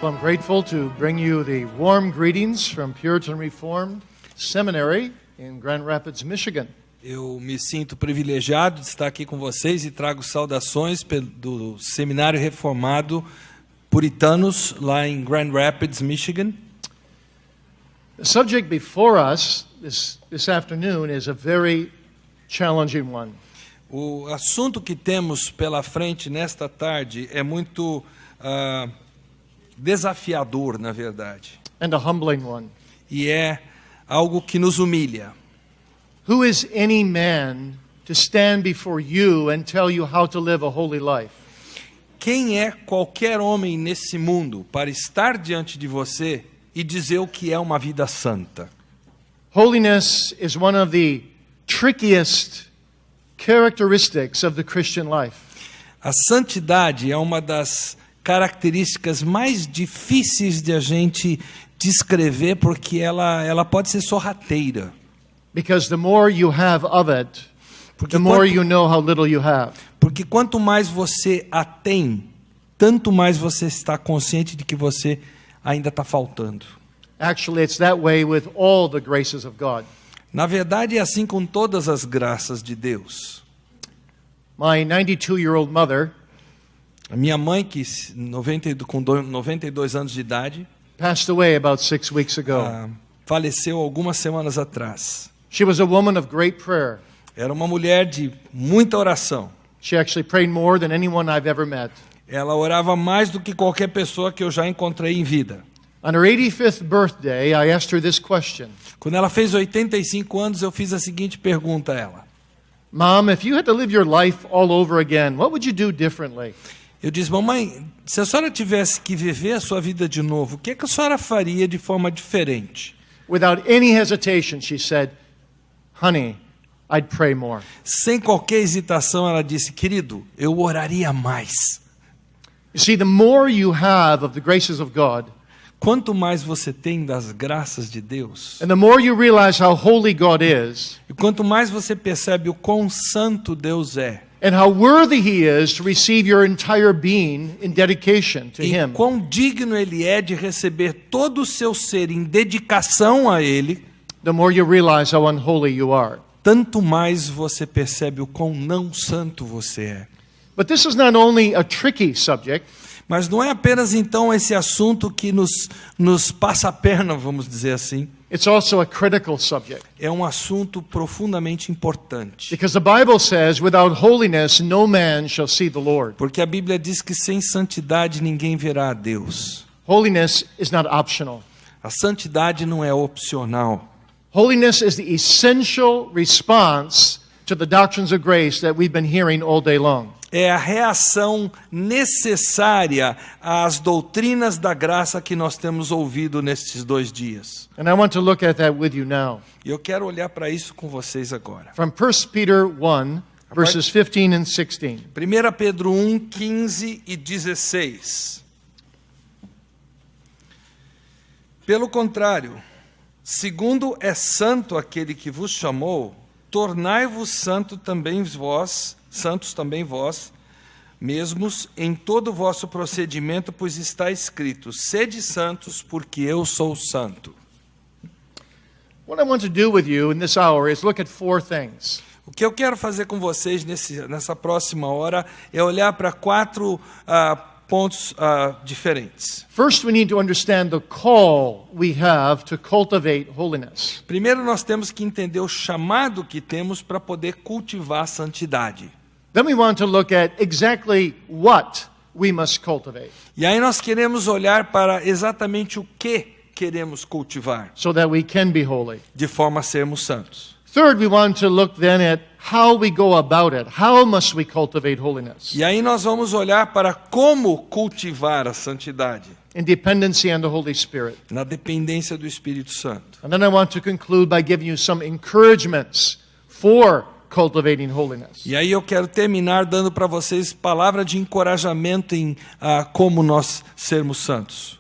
Well, I'm grateful to bring you the warm greetings from Puritan Reformed Seminary in Grand Rapids, Michigan. Eu me sinto privilegiado de estar aqui com vocês e trago saudações do Seminário Reformado Puritanos, lá em Grand Rapids, Michigan. The subject before us this afternoon is a very challenging one. O assunto que temos pela frente nesta tarde é muito desafiador, na verdade. And a humbling one. E é algo que nos humilha. Who is any man to stand before you and tell you how to live a holy life? Quem é qualquer homem nesse mundo para estar diante de você e dizer o que é uma vida santa? Holiness is one of the trickiest characteristics of the Christian life. A santidade é uma das características mais difíceis de a gente descrever, porque ela pode ser sorrateira. Because the more you have of it, the more you know how little you have. Porque quanto mais você a tem, tanto mais você está consciente de que você ainda está faltando. Actually, it's that way with all the graces of God. Na verdade, é assim com todas as graças de Deus. My 92-year-old mother A minha mãe, com 92 anos de idade, passed away about 6 weeks ago. Faleceu algumas semanas atrás. She was a woman of great prayer. Era uma mulher de muita oração. She actually prayed more than anyone I've ever met. Ela orava mais do que qualquer pessoa que eu já encontrei em vida. On her 85th birthday, I asked her this question. Quando ela fez 85 anos, eu fiz a seguinte pergunta a ela. Mom, if you had to live your life all over again, what would you do differently? Eu disse, mamãe, se a senhora tivesse que viver a sua vida de novo, o que a senhora faria de forma diferente? Without any hesitation, she said, honey, I'd pray more. Sem qualquer hesitação, ela disse, querido, eu oraria mais. You see, the more you have of the graces of God, Quanto mais você tem das graças de Deus, and the more you realize how holy God is, e quanto mais você percebe o quão santo Deus é, and how worthy He is to receive your entire being in dedication to e Him, quão digno Ele é de receber todo o seu ser em dedicação a Ele, the more you realize how unholy you are. tanto mais você percebe o quão não santo você é. But this is not only a tricky subject, Mas não é apenas então esse assunto que nos passa a perna, vamos dizer assim. it's also a critical subject. É um assunto profundamente importante. Because the Bible says, without holiness, no man shall see the Lord. Porque a Bíblia diz que sem santidade ninguém verá a Deus. Holiness is not optional. A santidade não é opcional. Holiness is the essential response to the doctrines of grace that we've been hearing all day long. É a reação necessária às doutrinas da graça que nós temos ouvido nestes 2 dias. And I want to look at that with you now. E eu quero olhar para isso com vocês agora. From 1 Peter 1, verses 15 and 16. 1 Pedro 1, 15 e 16. Pelo contrário, segundo é santo aquele que vos chamou, tornai-vos santos também vós mesmos em todo o vosso procedimento, pois está escrito, sede santos, porque eu sou santo. What I want to do with you in this hour is look at 4 things. O que eu quero fazer com vocês nessa próxima hora é olhar para 4 pontos diferentes. First, we need to understand the call we have to cultivate holiness. Primeiro, nós temos que entender o chamado que temos para poder cultivar a santidade. Then we want to look at exactly what we must cultivate E aí nós queremos olhar para exatamente o que queremos cultivar, so that we can be holy. de forma a sermos santos. Third, we want to look then at how we go about it. How must we cultivate holiness? E aí nós vamos olhar para como cultivar a santidade, In dependency on the Holy Spirit. na dependência do Espírito Santo. And then I want to conclude by giving you some encouragements for cultivating holiness. E aí eu quero terminar dando para vocês palavra de encorajamento em como nós sermos santos.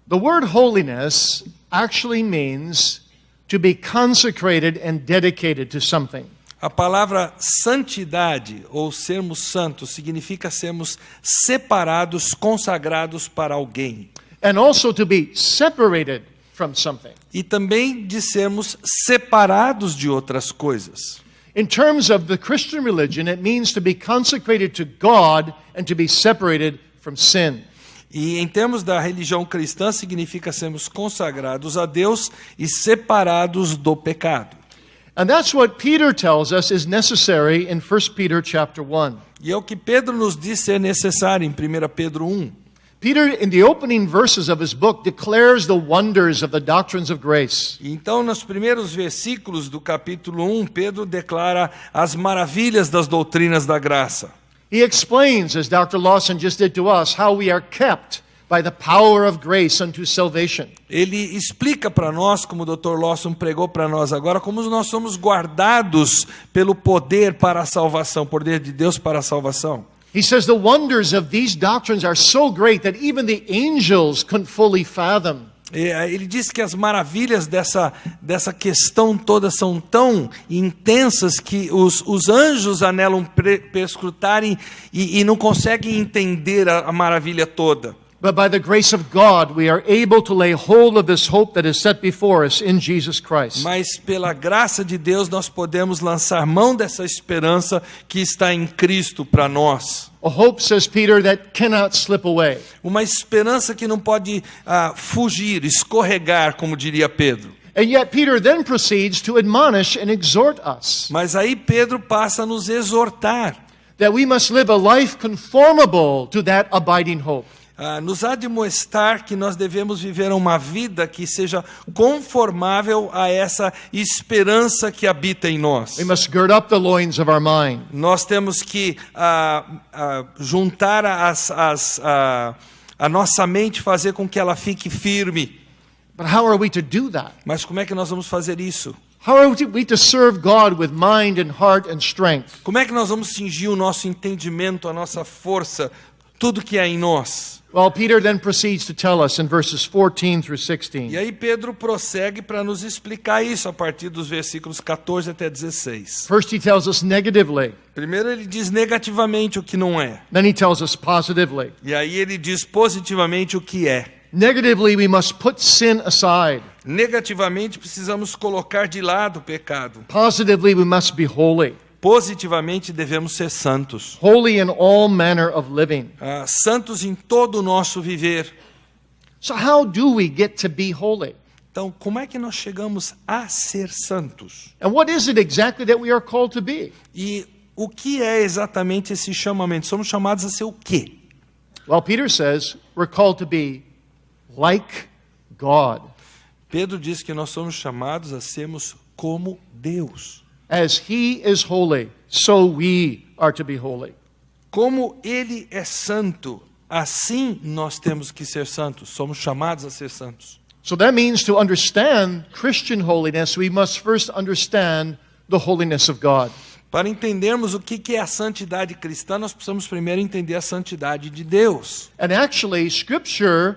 The word holiness actually means to be consecrated and dedicated to something. A palavra santidade, ou sermos santos, significa sermos separados, consagrados para alguém. And also to be separated from something. E também de sermos separados de outras coisas. In terms of the Christian religion, it means to be consecrated to God and to be separated from sin. E em termos da religião cristã, significa sermos consagrados a Deus e separados do pecado. And that's what Peter tells us is necessary in 1 Peter chapter 1. E é o que Pedro nos diz ser necessário em 1 Pedro 1. Peter, in the opening verses of his book, declares the wonders of the doctrines of grace. Então, nos primeiros versículos do capítulo 1, Pedro declara as maravilhas das doutrinas da graça. He explains, as Dr. Lawson just did to us, how we are kept by the power of grace unto salvation. Ele explica para nós, como o Dr. Lawson pregou para nós agora, como nós somos guardados pelo poder para a salvação, poder de Deus para a salvação. He says the wonders of these doctrines are so great that even the angels couldn't fully fathom. Ele diz que as maravilhas dessa questão toda são tão intensas que os anjos anelam perscrutarem e não conseguem entender a maravilha toda. But by the grace of God, we are able to lay hold of this hope that is set before us in Jesus Christ. Mas pela graça de Deus nós podemos lançar mão dessa esperança que está em Cristo para nós. A hope, says Peter, that cannot slip away. Uma esperança que não pode fugir, escorregar, como diria Pedro. And yet Peter then proceeds to admonish and exhort us Mas aí Pedro passa a nos exortar. that we must live a life conformable to that abiding hope. Nos admoestar que nós devemos viver uma vida que seja conformável a essa esperança que habita em nós. We must gird up the loins of our mind. Nós temos que juntar a nossa mente, fazer com que ela fique firme. But how are we to do that? Mas como é que nós vamos fazer isso? How are we to serve God with mind and heart and strength? Como é que nós vamos cingir o nosso entendimento, a nossa força, tudo que há em nós? Well, Peter then proceeds to tell us in verses 14 through 16. E aí Pedro prossegue para nos explicar isso a partir dos versículos 14 até 16. First he tells us negatively, Primeiro ele diz negativamente o que não é. then he tells us positively. E aí ele diz positivamente o que é. Negatively, we must put sin aside. Negativamente precisamos colocar de lado o pecado. Positively, we must be holy. Positivamente devemos ser santos. Holy in all manner of living. Santos em todo o nosso viver. So how do we get to be holy? Então, como é que nós chegamos a ser santos? And what is it exactly that we are called to be? E o que é exatamente esse chamamento? Somos chamados a ser o quê? Well, Peter says we're called to be like God. Pedro diz que nós somos chamados a sermos como Deus. As he is holy, so we are to be holy. Como ele é santo, assim nós temos que ser santos. Somos chamados a ser santos. So that means to understand Christian holiness, we must first understand the holiness of God. Para entendermos o que é a santidade cristã, nós precisamos primeiro entender a santidade de Deus. And actually, Scripture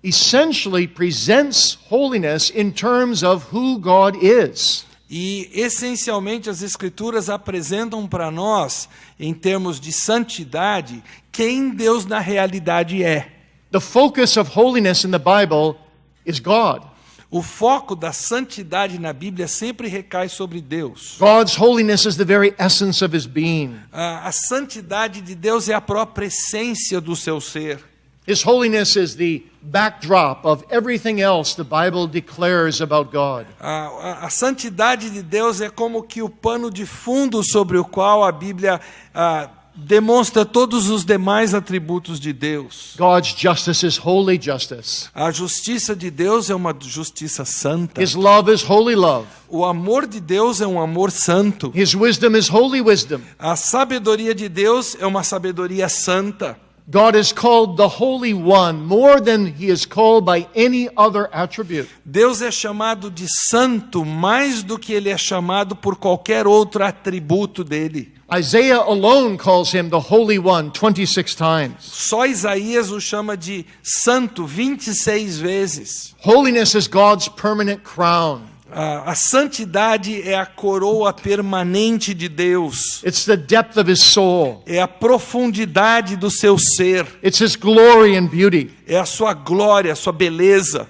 essentially presents holiness in terms of who God is. E, essencialmente, as Escrituras apresentam para nós, em termos de santidade, quem Deus na realidade é. The focus of holiness in the Bible is God. O foco da santidade na Bíblia sempre recai sobre Deus. God's holiness is the very essence of his being. A santidade de Deus é a própria essência do seu ser. His holiness is the backdrop of everything else the Bible declares about God. A santidade de Deus é como que o pano de fundo sobre o qual a Bíblia demonstra todos os demais atributos de Deus. God's justice is holy justice. A justiça de Deus é uma justiça santa. His love is holy love. O amor de Deus é um amor santo. His wisdom is holy wisdom. A sabedoria de Deus é uma sabedoria santa. God is called the Holy One more than he is called by any other attribute. Deus é chamado de santo mais do que ele é chamado por qualquer outro atributo dele. Isaiah alone calls him the Holy One 26 times. Só Isaías o chama de santo 26 vezes. Holiness is God's permanent crown. A santidade é a coroa permanente de Deus. It's the depth of his soul. É a profundidade do seu ser. It's his glory and beauty. É a sua glória, a sua beleza.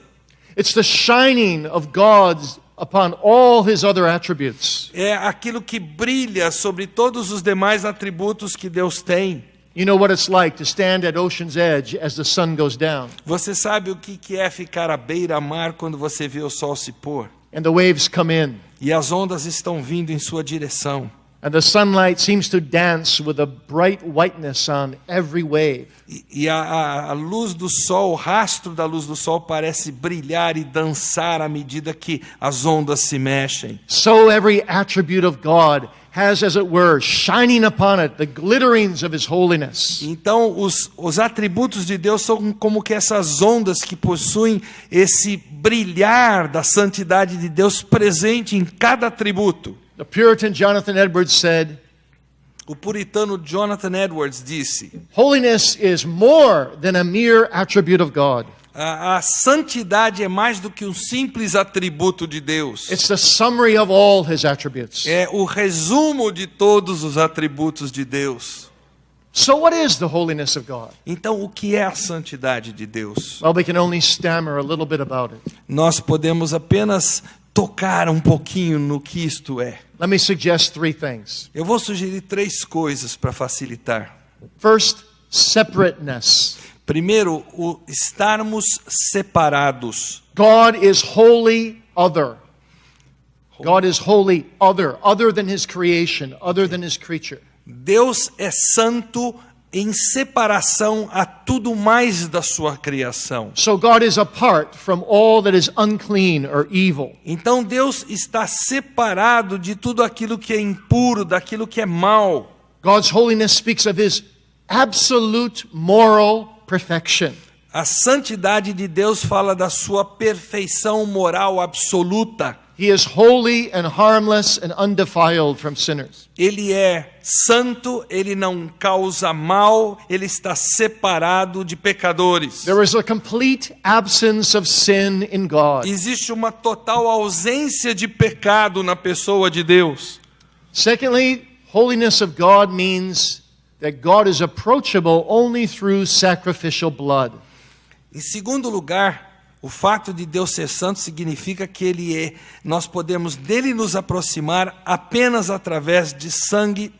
It's the shining of God's upon all his other attributes. É aquilo que brilha sobre todos os demais atributos que Deus tem. You know what it's like to stand at ocean's edge as the sun goes down, Você sabe o que é ficar à beira-mar quando você vê o sol se pôr? and the waves come in, E as ondas estão vindo em sua direção. and the sunlight seems to dance with a bright whiteness on every wave. E a luz do sol, o rastro da luz do sol parece brilhar e dançar à medida que as ondas se mexem. So every attribute of God has, as it were, shining upon it the glitterings of his holiness. Então, os atributos de Deus são como que essas ondas que possuem esse brilhar da santidade de Deus presente em cada atributo. The Puritan Jonathan Edwards said, O puritano Jonathan Edwards disse: holiness is more than a mere attribute of God. a santidade é mais do que um simples atributo de Deus. It's the summary of all his attributes. É o resumo de todos os atributos de Deus. So what is the holiness of God? Então, o que é a santidade de Deus? Well, we can only stammer a little bit about it. Nós podemos apenas tocar um pouquinho no que isto é. Let me suggest three things. Eu vou sugerir 3 coisas para facilitar. First, separateness. Primeiro, o estarmos separados. God is wholly other. God is wholly other than his creation, other than his creature. Deus é santo em separação a tudo mais da sua criação. So God is apart from all that is unclean or evil. Então Deus está separado de tudo aquilo que é impuro, daquilo que é mal. God's holiness speaks of his absolute moral perfection. A santidade de Deus fala da sua perfeição moral absoluta. He is holy and harmless and undefiled from sinners. Ele é santo, ele não causa mal, ele está separado de pecadores. There is a complete absence of sin in God. Existe uma total ausência de pecado na pessoa de Deus. Secondly, holiness of God means that God is approachable only through sacrificial blood. Em segundo lugar, o fato de Deus ser santo significa que nós podemos dele nos aproximar apenas através de sangue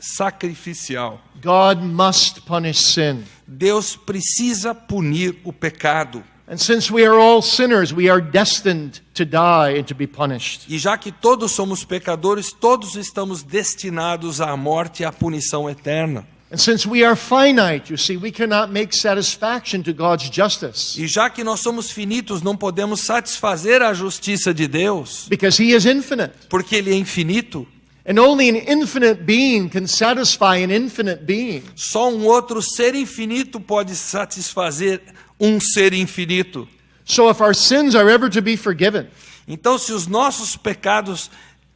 sacrificial. God must punish sin. Deus precisa punir o pecado. And since we are all sinners, we are destined to die and to be punished. E já que todos somos pecadores, todos estamos destinados à morte e à punição eterna. And since we are finite, you see, we cannot make satisfaction to God's justice. E já que nós somos finitos, não podemos satisfazer a justiça de Deus, Because he is infinite. porque ele é infinito. And only an infinite being can satisfy an infinite being. Só um outro ser infinito pode satisfazer um ser infinito. So if our sins are ever to be forgiven, Então, se os nossos pecados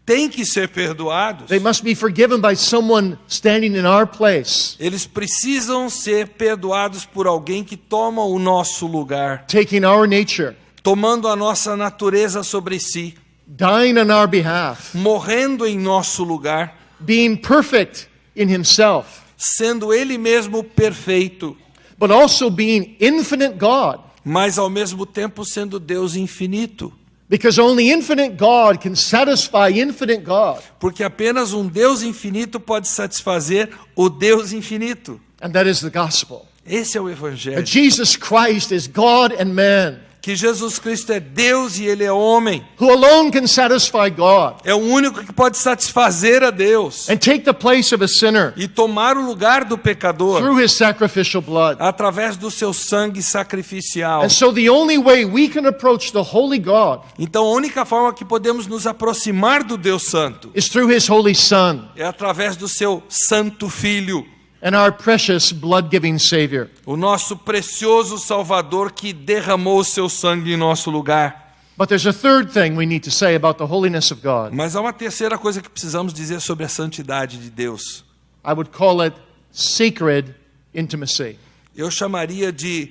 têm que ser perdoados, they must be forgiven by someone standing in our place, eles precisam ser perdoados por alguém que toma o nosso lugar, taking our nature, tomando a nossa natureza sobre si, dying on our behalf, morrendo em nosso lugar, being perfect in himself, sendo ele mesmo perfeito, but also being infinite God. mas ao mesmo tempo sendo Deus infinito. Because only infinite God can satisfy infinite God. Porque apenas um Deus infinito pode satisfazer o Deus infinito. And that is the gospel. Esse é o Evangelho. That Jesus Christ is God and man, Que Jesus Cristo é Deus e Ele é homem. who alone can satisfy God É o único que pode satisfazer a Deus and take the place of a sinner e tomar o lugar do pecador through his sacrificial blood. através do seu sangue sacrificial. And so the only way we can approach the holy God Então a única forma que podemos nos aproximar do Deus Santo is through his holy Son é através do seu Santo Filho, and our precious blood-giving Savior. o nosso precioso Salvador que derramou o seu sangue em nosso lugar. But there's a third thing we need to say about the holiness of God. Mas há uma terceira coisa que precisamos dizer sobre a santidade de Deus. I would call it sacred intimacy. Eu chamaria de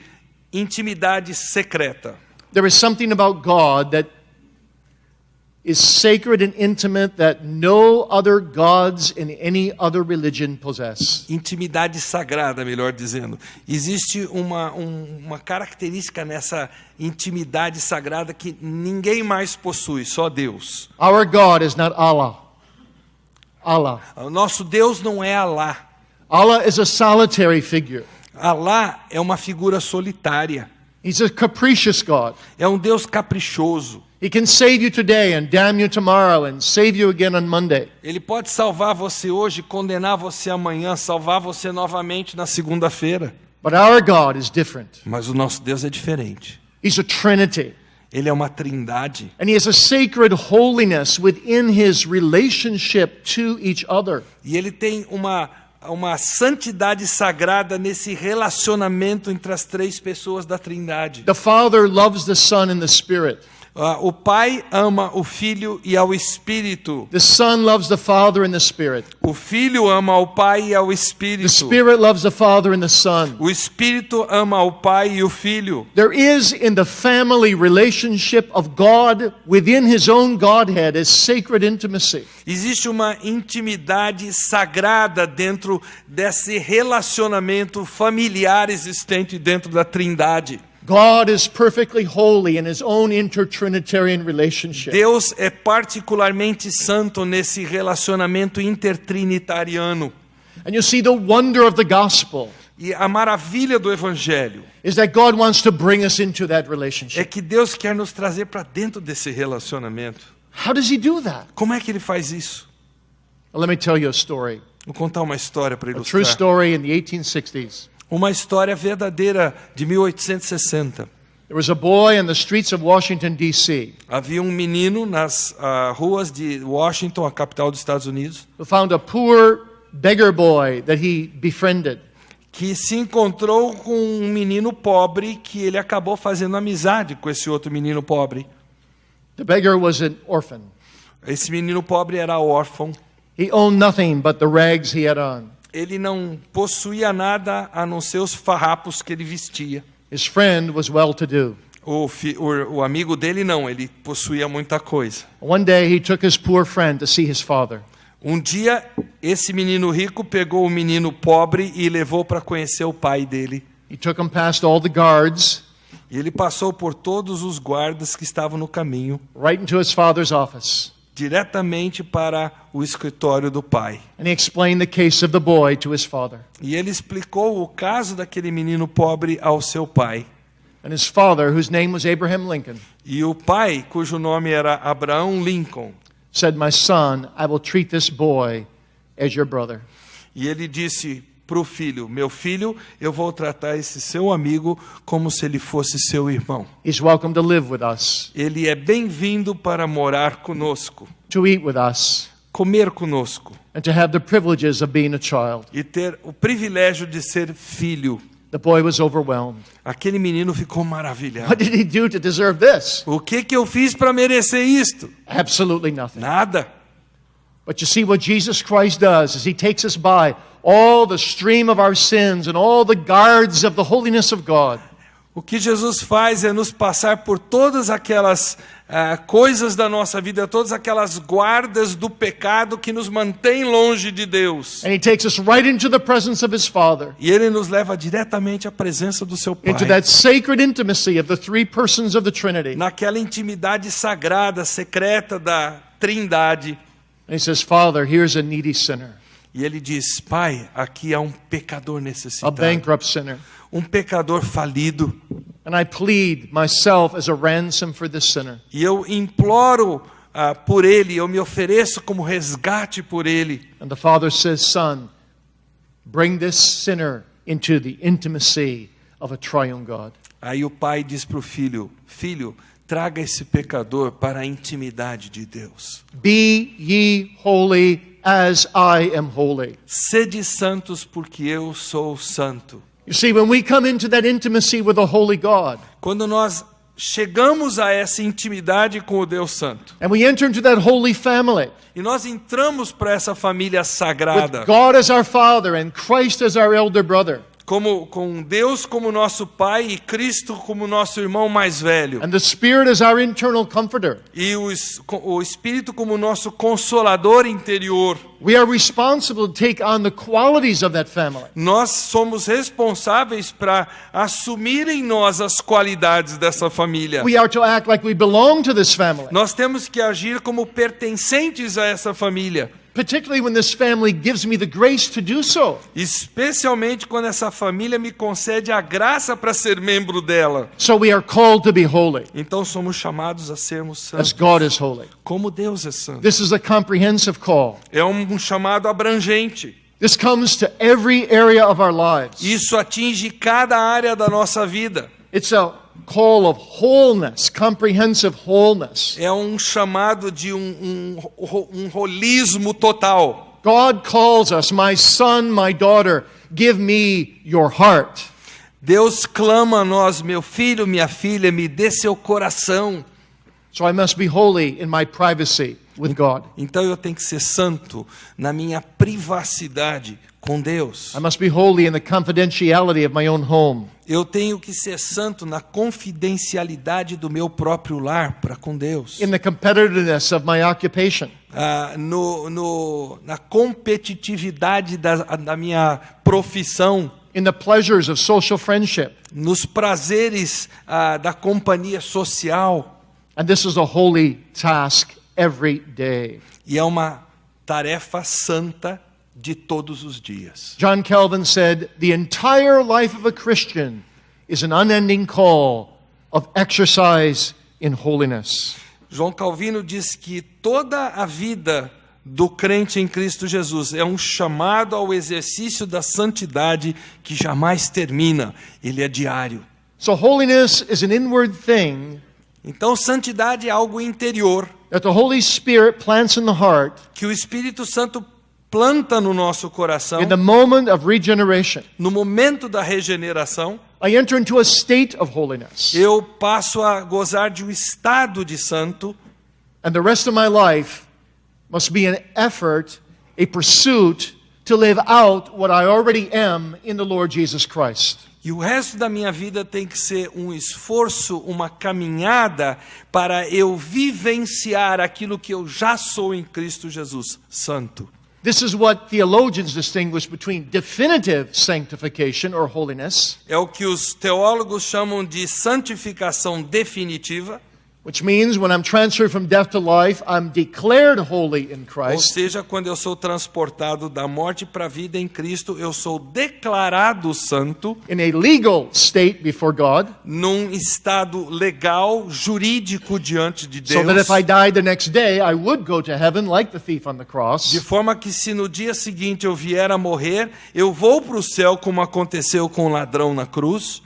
intimidade secreta. There is something about God that is sacred and intimate that no other gods in any other religion possess. Intimidade sagrada, melhor dizendo. Existe uma característica nessa intimidade sagrada que ninguém mais possui, só Deus. Our God is not Allah. Allah. O nosso Deus não é Alá. Allah is a solitary figure. Alá é uma figura solitária. He's a capricious God. É um Deus caprichoso. He can save you today and damn you tomorrow and save you again on Monday. Ele pode salvar você hoje, condenar você amanhã, salvar você novamente na segunda-feira. But our God is different. Mas o nosso Deus é diferente. He's a Trinity. Ele é uma trindade. And He has a sacred holiness within His relationship to each other. E Ele tem uma santidade sagrada nesse relacionamento entre as três pessoas da trindade. The Father loves the Son and the Spirit. O Pai ama o Filho e ao Espírito. The Son loves the Father and the Spirit. O Filho ama ao Pai e ao The Espírito. Spirit loves the Father and the Son. O Espírito ama o Pai e o Filho. There is in the family relationship of God within His own Godhead a sacred intimacy. Existe uma intimidade sagrada dentro desse relacionamento familiar existente dentro da Trindade. God is perfectly holy in His own intertrinitarian relationship. Deus é particularmente santo nesse relacionamento intertrinitariano. And you see the wonder of the gospel E a maravilha do Evangelho is that God wants to bring us into that é relationship. que Deus quer nos trazer para dentro desse relacionamento. How does He do that? Como é que Ele faz isso? Well, let me tell you a story. Vou contar uma história para A true ilustrar. story in the 1860s. Uma história verdadeira de 1860. There was a boy in the streets of Washington, D.C. Havia um menino nas ruas de Washington, a capital dos Estados Unidos, who found a poor beggar boy that he befriended. que se encontrou com um menino pobre que ele acabou fazendo amizade com esse outro menino pobre. The beggar was an orphan. Esse menino pobre era órfão. He owned nothing but the rags he had on. Ele não possuía nada a não ser os farrapos que ele vestia. His friend was well-to-do. O amigo dele não, ele possuía muita coisa. One day he took his poor friend to see his father. Um dia, esse menino rico pegou o menino pobre e levou para conhecer o pai dele. He took him past all the guards, E ele passou por todos os guardas que estavam no caminho, right into his father's office. diretamente para o escritório do pai. And he explained the case of the boy to his father. E ele explicou o caso daquele menino pobre ao seu pai. And his father, whose name was Abraham Lincoln, E o pai, cujo nome era Abraão Lincoln, said, "My son, I will treat this boy as your brother." e ele disse para o filho: meu filho, eu vou tratar esse seu amigo como se ele fosse seu irmão. He's welcome to live with us, Ele é bem-vindo para morar conosco, to eat with us, comer conosco and to have the privileges of being a child. e ter o privilégio de ser filho. The boy was overwhelmed. Aquele menino ficou maravilhado. What did he do to deserve this? O que eu fiz para merecer isto? Absolutely nothing. Nada. But you see what Jesus Christ does is He takes us by all the stream of our sins and all the guards of the holiness of God. O que Jesus faz é nos passar por todas aquelas coisas da nossa vida, todas aquelas guardas do pecado que nos mantém longe de Deus. And He takes us right into the presence of His Father, E Ele nos leva diretamente à presença do seu Pai. into that sacred intimacy of the three persons of the Trinity. Naquela intimidade sagrada, secreta da Trindade. And He says, "Father, here's a needy sinner, E Ele diz: Pai, aqui há um pecador a necessitado. bankrupt sinner. Um pecador falido. And I plead myself as a ransom for this sinner. E eu imploro por ele, eu me ofereço como resgate por ele. And the Father says, Son, bring this sinner into the intimacy of a triune God." Aí o pai diz para o filho: Filho, traga esse pecador para a intimidade de Deus. Be ye holy as I am holy. Sede santos porque eu sou santo. You see, when we come into that intimacy with a holy God, Quando nós chegamos a essa intimidade com o Deus Santo, and we enter into that holy family, e nós entramos para essa família sagrada, with God as our Father and Christ as our elder brother, com Deus como nosso Pai e Cristo como nosso irmão mais velho. And the Spirit is our internal comforter. E o Espírito como nosso consolador interior. We are responsible to take on the qualities of that family. Nós somos responsáveis para assumir em nós as qualidades dessa família. We are to act like we belong to this family, Nós temos que agir como pertencentes a essa família. particularly when this family gives me the grace to do so. Especialmente quando essa família me concede a graça para ser membro dela. So we are called to be holy, Então somos chamados a sermos as santos, God is holy. como Deus é santo. This is a comprehensive call. É um chamado abrangente. This comes to every area of our lives. Isso atinge cada área da nossa vida. It's a call of wholeness, comprehensive wholeness. É um chamado de um holismo total. God calls us, my son, my daughter, give me your heart. Deus clama a nós, meu filho, minha filha, me dê seu coração. So I must be holy in my privacy with God. Então eu tenho que ser santo na minha privacidade com Deus. I must be holy in the confidentiality of my own home. Eu tenho que ser santo na confidencialidade do meu próprio lar para com Deus. In the competitiveness of my occupation. Na competitividade da minha profissão. In the pleasures of social friendship. Nos prazeres da companhia social. And this is a holy task every day. E é uma tarefa santa de todos os dias. John Calvin said, the entire life of a Christian is an unending call of exercise in holiness. João Calvino diz que toda a vida do crente em Cristo Jesus é um chamado ao exercício da santidade que jamais termina. Ele é diário. So holiness is an inward thing Então, santidade é algo interior that the Holy Spirit plants in the heart que o Espírito Santo planta no nosso coração. in the moment of regeneration. No momento da regeneração, I enter into a state of holiness. eu passo a gozar de um estado de santo. And the rest of my life must be an effort, a pursuit to live out what I already am in the Lord Jesus Christ. E o resto da minha vida tem que ser um esforço, uma caminhada para eu vivenciar aquilo que eu já sou em Cristo Jesus, santo. This is what theologians distinguish between definitive sanctification or holiness, É o que os teólogos chamam de santificação definitiva, which means when I'm transferred from death to life, I'm declared holy in ou Christ. seja, quando eu sou transportado da morte para a vida em Cristo, eu sou declarado santo In a legal state before God, num estado legal, jurídico diante de so that if I Deus, died the next day, I would go to heaven like the thief on the de cross. forma que se no dia seguinte eu vier a morrer, eu vou para o céu como aconteceu com o ladrão na cruz.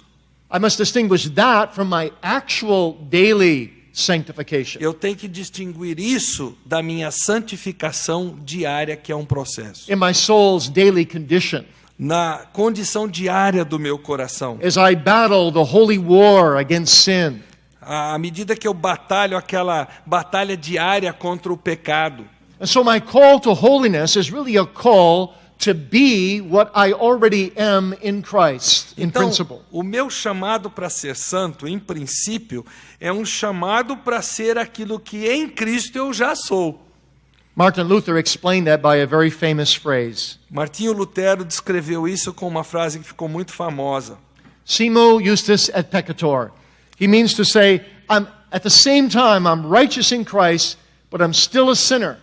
I must distinguish that from my actual daily sanctification. Eu tenho que distinguir isso da minha santificação diária, que é um processo. In my soul's daily condition, Na condição diária do meu coração. as I battle the holy war against sin, À medida que eu batalho aquela batalha diária contra o pecado. and so my call to holiness is really a call to be what I already am in Christ, in Então, principle. o meu chamado para ser santo, em princípio, é um chamado para ser aquilo que em Cristo eu já sou. Martin Luther explained that by a very famous phrase. Martinho Lutero descreveu isso com uma frase que ficou muito famosa. Simo justus et peccator. He means to say, at the same time, I'm righteous in Christ, but I'm still a sinner.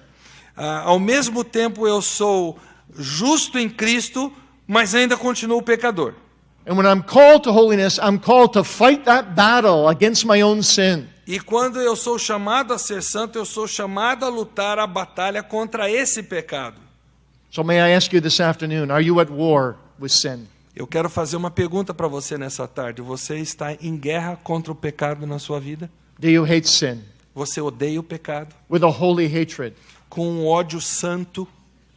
Ao mesmo tempo eu sou justo em Cristo, mas ainda continuo pecador. And when I'm called to holiness, I'm called to fight that battle against my own sin. E quando eu sou chamado a ser santo, eu sou chamado a lutar a batalha contra esse pecado. So may I ask you this afternoon, are you at war with sin? Eu quero fazer uma pergunta para você nessa tarde. Você está em guerra contra o pecado na sua vida? Do you hate sin? Você odeia o pecado? With a holy hatred? Com um ódio santo?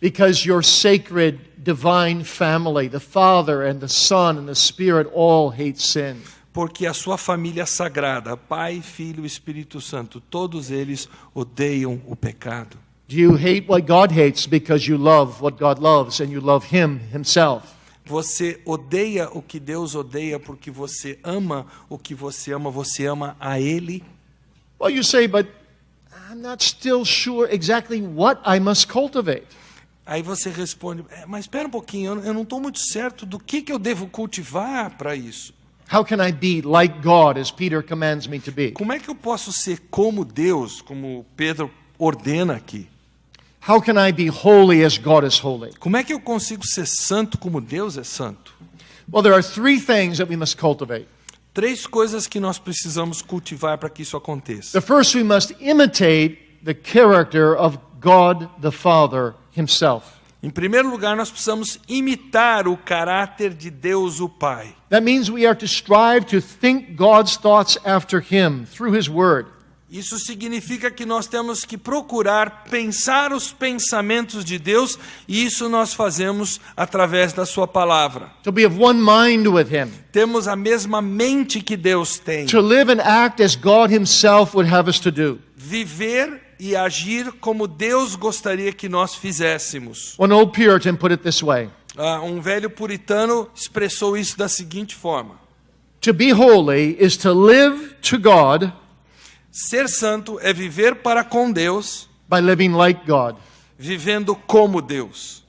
Because your sacred divine family, the Father and the Son and the Spirit all hate sin. Porque a sua família sagrada, Pai, Filho e Espírito Santo, todos eles odeiam o pecado. Do you hate what God hates because you love what God loves and you love Him Himself? Você odeia o que Deus odeia porque você ama o que você ama a Ele? Well, you say, but I'm not still sure exactly what I must cultivate. Aí você responde, mas espera um pouquinho, eu não estou muito certo do que eu devo cultivar para isso. How can I be like God as Peter commands me to be? Como é que eu posso ser como Deus, como Pedro ordena aqui? How can I be holy as God is holy? Como é que eu consigo ser santo como Deus é santo? Well, there are three things that we must cultivate. 3 coisas que nós precisamos cultivar para que isso aconteça. The first, we must imitate the character of God the Father himself. Em primeiro lugar, nós precisamos imitar o caráter de Deus o Pai. That means we are to strive to think God's thoughts after him through his word. Isso significa que nós temos que procurar pensar os pensamentos de Deus, e isso nós fazemos através da sua palavra. To be of one mind with him. Temos a mesma mente que Deus tem. To live and act as God himself would have us to do. Viver e agir como Deus gostaria que nós fizéssemos. One old Puritan put it this way. Um velho puritano expressou isso da seguinte forma: To be holy is to live to God ser santo é viver para com Deus, by living like God. vivendo como Deus.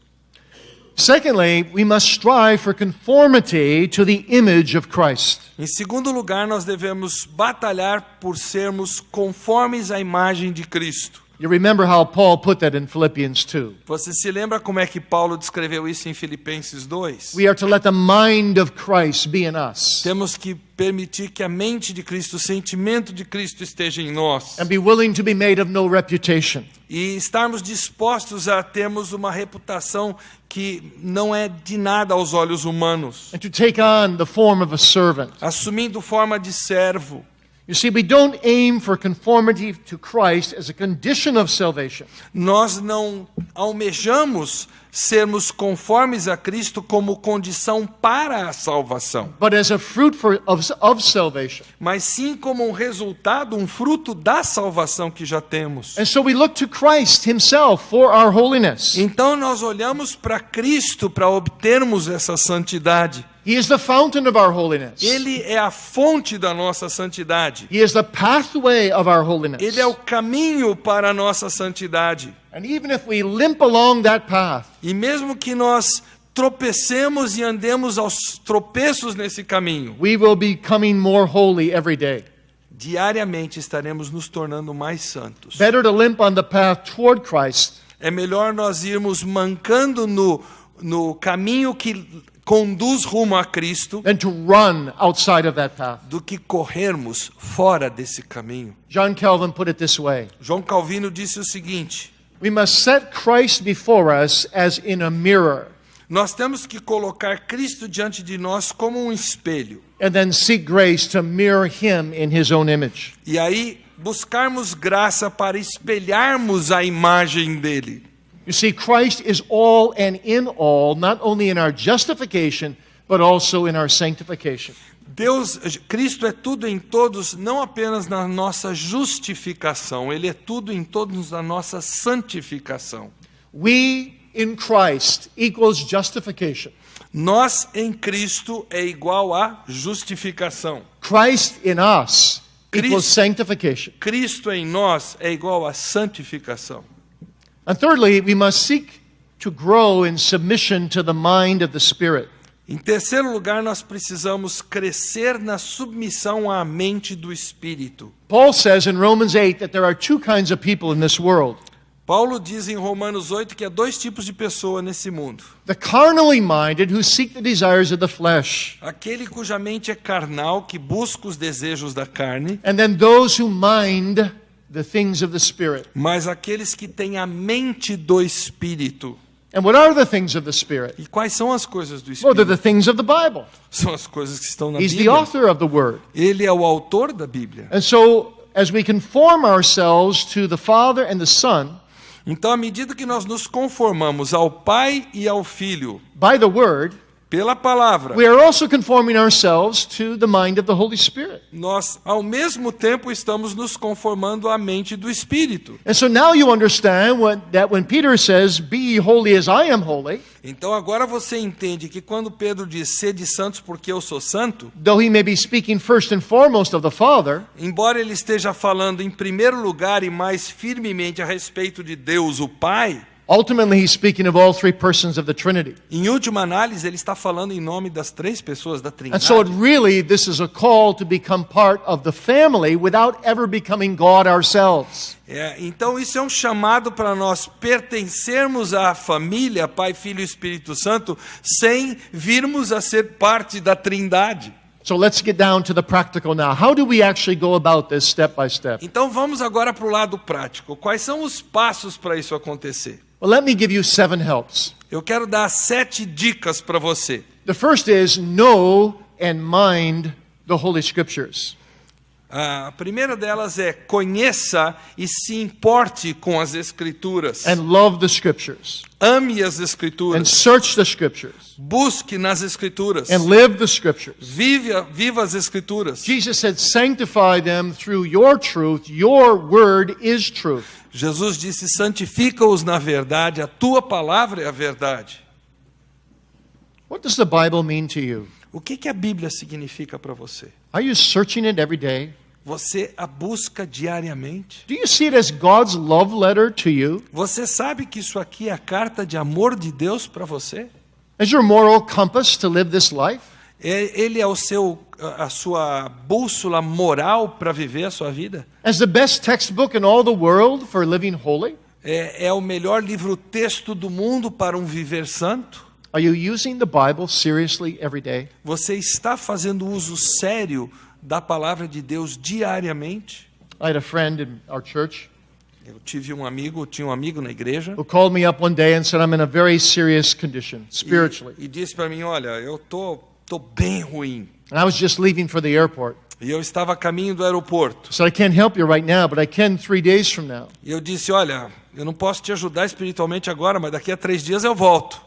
Secondly, we must strive for conformity to the image of Christ. Em segundo lugar, nós devemos batalhar por sermos conformes à imagem de Cristo. You remember how Paul put that in Philippians 2. Você se lembra como é que Paulo descreveu isso em Filipenses 2? We are to let the mind of Christ be in us Temos que permitir que a mente de Cristo, o sentimento de Cristo esteja em nós. and be willing to be made of no reputation. E estarmos dispostos a termos uma reputação que não é de nada aos olhos humanos, And to take on the form of a servant. assumindo forma de servo. You see, we don't aim for conformity to Christ as a condition of salvation. Nós não almejamos sermos conformes a Cristo como condição para a salvação, But as a fruit of salvation. mas sim como um resultado, um fruto da salvação que já temos. And so we look to Christ himself for our holiness. Então nós olhamos para Cristo para obtermos essa santidade. He is the fountain of our holiness. Ele é a fonte da nossa santidade. He is the pathway of our holiness. Ele é o caminho para a nossa santidade. And even if we limp along that path, E mesmo que nós tropecemos e andemos aos tropeços nesse caminho, we will be becoming more holy every day. diariamente estaremos nos tornando mais santos. Better to limp on the path toward Christ É melhor nós irmos mancando no caminho que conduz rumo a Cristo than to run outside of that path. do que corrermos fora desse caminho. John Calvin put it this way. João Calvino disse o seguinte: We must set Christ before us as in a mirror, nós temos que colocar Cristo diante de nós como um espelho. and then seek grace to mirror him in his own image. E aí buscarmos graça para espelharmos a imagem dele. You see, Christ is all and in all, not only in our justification, but also in our sanctification. Cristo é tudo em todos, não apenas na nossa justificação, Ele é tudo em todos na nossa santificação. We in Christ equals justification. Nós em Cristo é igual a justificação. Christ in us equals Christ- sanctification. Cristo em nós é igual a santificação. And thirdly, we must seek to grow in submission to the mind of the Spirit. Em terceiro lugar, nós precisamos crescer na submissão à mente do Espírito. Paul says in Romans 8 that there are two kinds of people in this world. Paulo diz em Romanos 8 que há 2 tipos de pessoa nesse mundo. The carnally minded who seek the desires of the flesh, Aquele cuja mente é carnal, que busca os desejos da carne, and then those who mind the things of the Spirit. mas aqueles que têm a mente do Espírito. And what are the things of the Spirit? E quais são as coisas do Well, they're Espírito? the things of the Bible. São as coisas que estão na He's the Bíblia. author of the Word. Ele é o autor da Bíblia. And so, as we conform ourselves to the Father and the Son Então, à medida que nós nos conformamos ao Pai e ao Filho by the Word, pela palavra, we are also conforming ourselves to the mind of the Holy Spirit. nós ao mesmo tempo estamos nos conformando à mente do Espírito. And so now you understand that when Peter says, "Be ye holy as I am holy," Então agora você entende que quando Pedro diz, sede santos porque eu sou santo, though he may be speaking first and foremost of the Father, embora ele esteja falando em primeiro lugar e mais firmemente a respeito de Deus, o Pai, ultimately he's speaking of all three persons of the Trinity. em última análise ele está falando em nome das três pessoas da And Trindade. so this is a call to become part of the family without ever becoming God ourselves. Então isso é um chamado para nós pertencermos à família, Pai, Filho e Espírito Santo, sem virmos a ser parte da Trindade. So let's get down to the practical now. How do we actually go about this step by step? Então vamos agora para o lado prático. Quais são os passos para isso acontecer? Well, let me give you 7 helps. Eu quero dar 7 dicas para você. The first is know and mind the Holy Scriptures. A primeira delas é conheça e se importe com as Escrituras. And love the Scriptures. Ame as And Escrituras. search the Scriptures. Busque nas Escrituras. And live the Scriptures. Viva as Escrituras. Jesus said, sanctify them through your truth. Your word is truth. Jesus disse, santifica-os na verdade, a tua palavra é a verdade. What does the Bible mean to you? O que a Bíblia significa para você? Are you searching it every day? Você a busca diariamente? Do you see it as God's love letter to you? Você sabe que isso aqui é a carta de amor de Deus para você? As your moral compass to live this life? Ele é a sua bússola moral para viver a sua vida? As the best textbook in all the world for living holy? É o melhor livro-texto do mundo para um viver santo? Are you using the Bible seriously every day? Você está fazendo uso sério da palavra de Deus diariamente? I had a friend in our church Eu tinha um amigo na igreja who called me up one day and said, I'm in a very serious condition, spiritually. e disse para mim, olha, eu tô bem ruim. And I was just leaving for the airport. E eu estava a caminho do aeroporto. I said, I can't help you right now, but I can 3 days from now. E eu disse, olha, eu não posso te ajudar espiritualmente agora, mas daqui a 3 dias eu volto.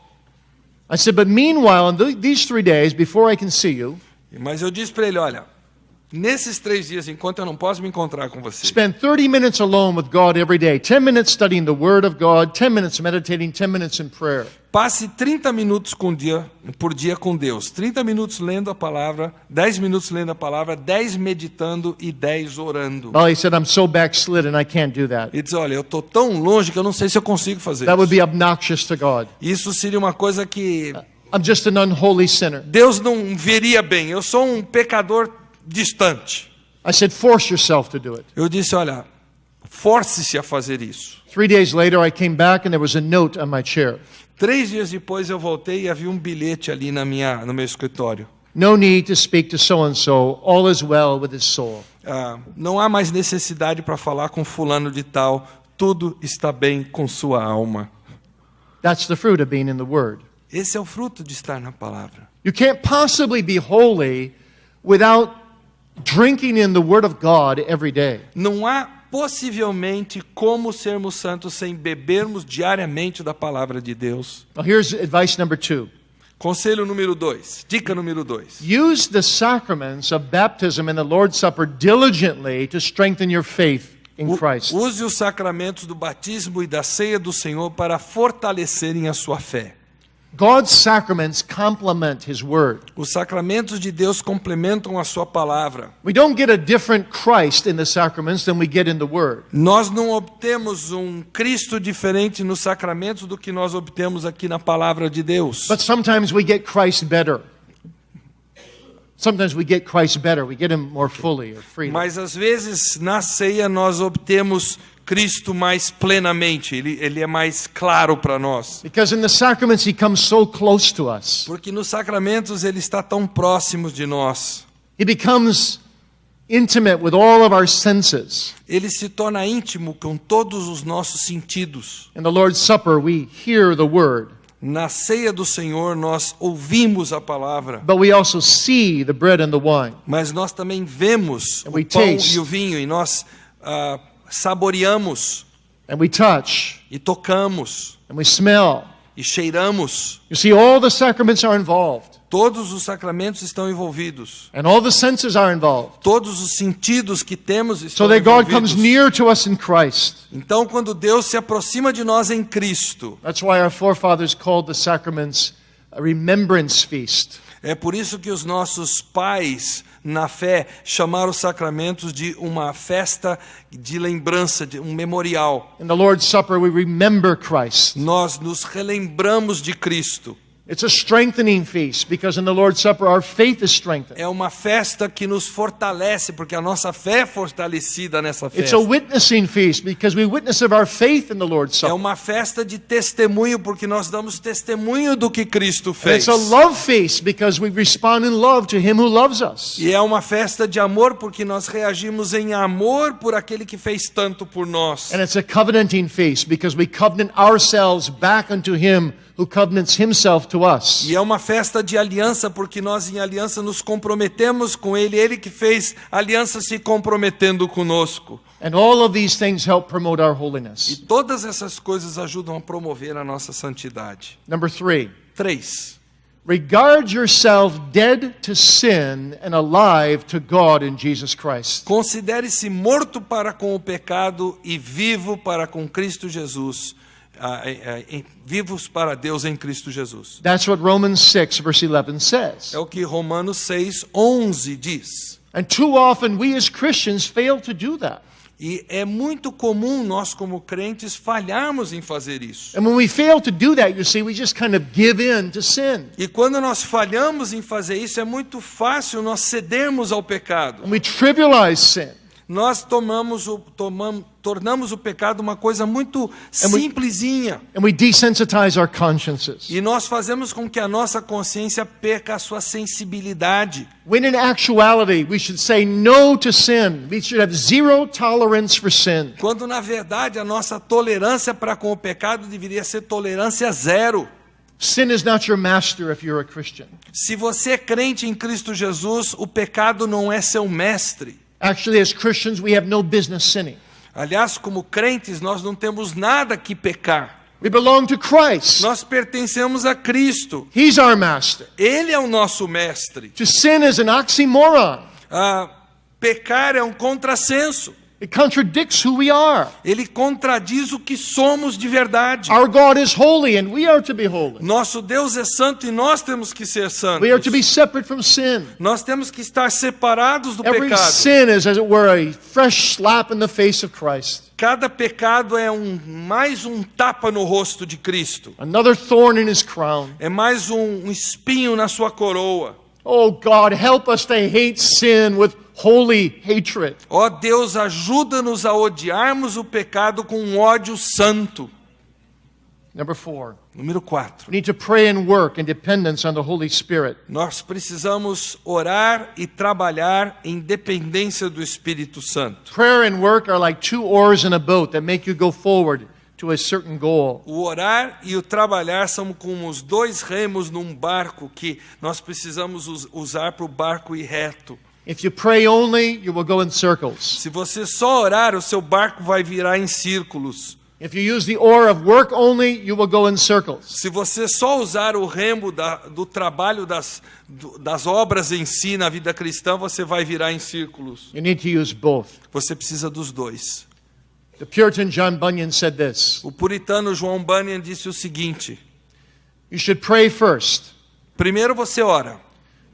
I said, but meanwhile, in these 3 days, before I can see you, Mas eu disse para ele, olha, nesses 3 dias, enquanto eu não posso me encontrar com você, spend 30 minutes alone with God every day. 10 minutes studying the Word of God, 10 minutes meditating, 10 minutes in prayer. passe 30 minutos por dia com Deus. 30 minutos lendo a palavra, 10 minutos lendo a palavra, 10 meditando e 10 orando. Well, he said, I'm so backslidden, I can't do that. Ele diz, olha, eu estou tão longe que eu não sei se eu consigo fazer That would isso. be obnoxious to God. Isso seria uma coisa que I'm just an unholy sinner. Deus não veria bem. Eu sou um pecador distante. I said, force yourself to do it. Eu disse, olha, force-se a fazer isso. 3 days later, I came back and there was a note on my chair. 3 dias depois eu voltei e havia um bilhete ali no meu escritório. No need to speak to so-and-so. All is well with his soul. Não há mais necessidade para falar com fulano de tal. Tudo está bem com sua alma. That's the fruit of being in the Word. Esse é o fruto de estar na palavra. You can't possibly be holy without drinking in the Word of God every day. Não há possivelmente como sermos santos sem bebermos diariamente da palavra de Deus. Now here's advice number 2. Conselho número 2, dica número 2. Use the sacraments of baptism and the Lord's Supper diligently to strengthen your faith in Christ. Use os sacramentos do batismo e da ceia do Senhor para fortalecerem a sua fé. God's sacraments complement His Word. Os sacramentos de Deus complementam a sua palavra. We don't get a different Christ in the sacraments than we get in the Word. Nós não obtemos um Cristo diferente nos sacramentos do que nós obtemos aqui na palavra de Deus. But sometimes we get Christ better. Sometimes we get Christ better. We get Him more fully or freely. Mas às vezes na ceia nós obtemos Cristo mais plenamente. Ele é mais claro para nós. Because in the sacraments He comes so close to us. Porque nos sacramentos ele está tão próximo de nós. He becomes intimate with all of our senses. Ele se torna íntimo com todos os nossos sentidos. In the Lord's Supper we hear the Word. Na ceia do Senhor nós ouvimos a palavra, But we also see the bread and the wine. mas nós também vemos And o we pão taste. e o vinho e nós saboreamos And we touch. e tocamos And we smell. e cheiramos. You see, all the sacraments are involved, Todos os sacramentos estão envolvidos. and all the senses are involved, Todos os sentidos que temos so estão that God comes envolvidos. near to us in Christ. Então, quando Deus se aproxima de nós em Cristo, That's why our forefathers called the sacraments a remembrance feast. é por isso que os nossos pais, na fé, chamaram os sacramentos de uma festa de lembrança, de um memorial. In the Lord's Supper, we remember Christ. Nós nos relembramos de Cristo. It's a strengthening feast because in the Lord's Supper, our faith is strengthened. É uma festa que nos fortalece, porque a nossa fé é fortalecida nessa It's festa. a witnessing feast because we witness of our faith in the Lord's É Supper. uma festa de testemunho, porque nós damos testemunho do que Cristo And fez. it's a love feast because we respond in love to Him who loves us. E é uma festa de amor, porque nós reagimos em amor por aquele que fez tanto por nós. And it's a covenanting feast because we covenant ourselves back unto Him who covenants Himself to us. E é uma festa de aliança, porque nós em aliança nos comprometemos com Ele, Ele que fez aliança se comprometendo conosco. And all of these things help promote our E holiness. todas essas coisas ajudam a promover a nossa santidade. Number 3, 3. regard yourself dead to sin and alive to God in Jesus Christ. Considere-se morto para com o pecado e vivo para com Cristo Jesus. Vivos para Deus em Cristo Jesus. That's what Romans 6 verse 11 says. É o que Romanos 6:11 diz. And too often we as Christians fail to do that. E é muito comum nós como crentes falharmos em fazer isso. And when we fail to do that, you see, we just kind of give in to sin. E quando nós falhamos em fazer isso, é muito fácil nós cedermos ao pecado. And we trivialize sin. Nós tornamos o pecado uma coisa muito simplesinha. And we desensitize our consciences. E nós fazemos com que a nossa consciência perca a sua sensibilidade. When in actuality, we should say no to sin. We should have zero tolerance for sin. Quando na verdade a nossa tolerância para com o pecado deveria ser tolerância zero. Sin is not your master if you're a Christian. Se você é crente em Cristo Jesus, o pecado não é seu mestre. Actually, as Christians, we have no business sinning. Aliás, como crentes, nós não temos nada que pecar. We belong to Christ. Nós pertencemos a Cristo. He's our master. Ele é o nosso mestre. To sin is an oxymoron. Pecar é um contrassenso. It contradicts who we are. Ele contradiz o que somos de verdade. Our God is holy and we are to be holy. Nosso Deus é santo e nós temos que ser santos. We are to be separate from sin. Nós temos que estar separados do Every pecado. sin is, as it were, a fresh slap in the face of Christ. Cada pecado é mais um tapa no rosto de Cristo. Another thorn in His crown. É mais um espinho na sua coroa. Oh God, help us to hate sin with holy hatred. Ó Deus, ajuda-nos a odiarmos o pecado com um ódio santo. Number 4, Número 4. we need to pray and work in dependence on the Holy Spirit. Nós precisamos orar e trabalhar em dependência do Espírito Santo. Prayer and work are like two oars in a boat that make you go forward to a certain goal. O orar e o trabalhar são como os dois remos num barco que nós precisamos usar para o barco ir reto. If you pray only, you will go in circles. Se você só orar, o seu barco vai virar em círculos. If you use the oar of work only, you will go in circles. Se você só usar o remo do trabalho das obras em si na vida cristã, você vai virar em círculos. You need to use both. Você precisa dos dois. The Puritan John Bunyan said this: O puritano João Bunyan disse o seguinte: you should pray first. primeiro você ora.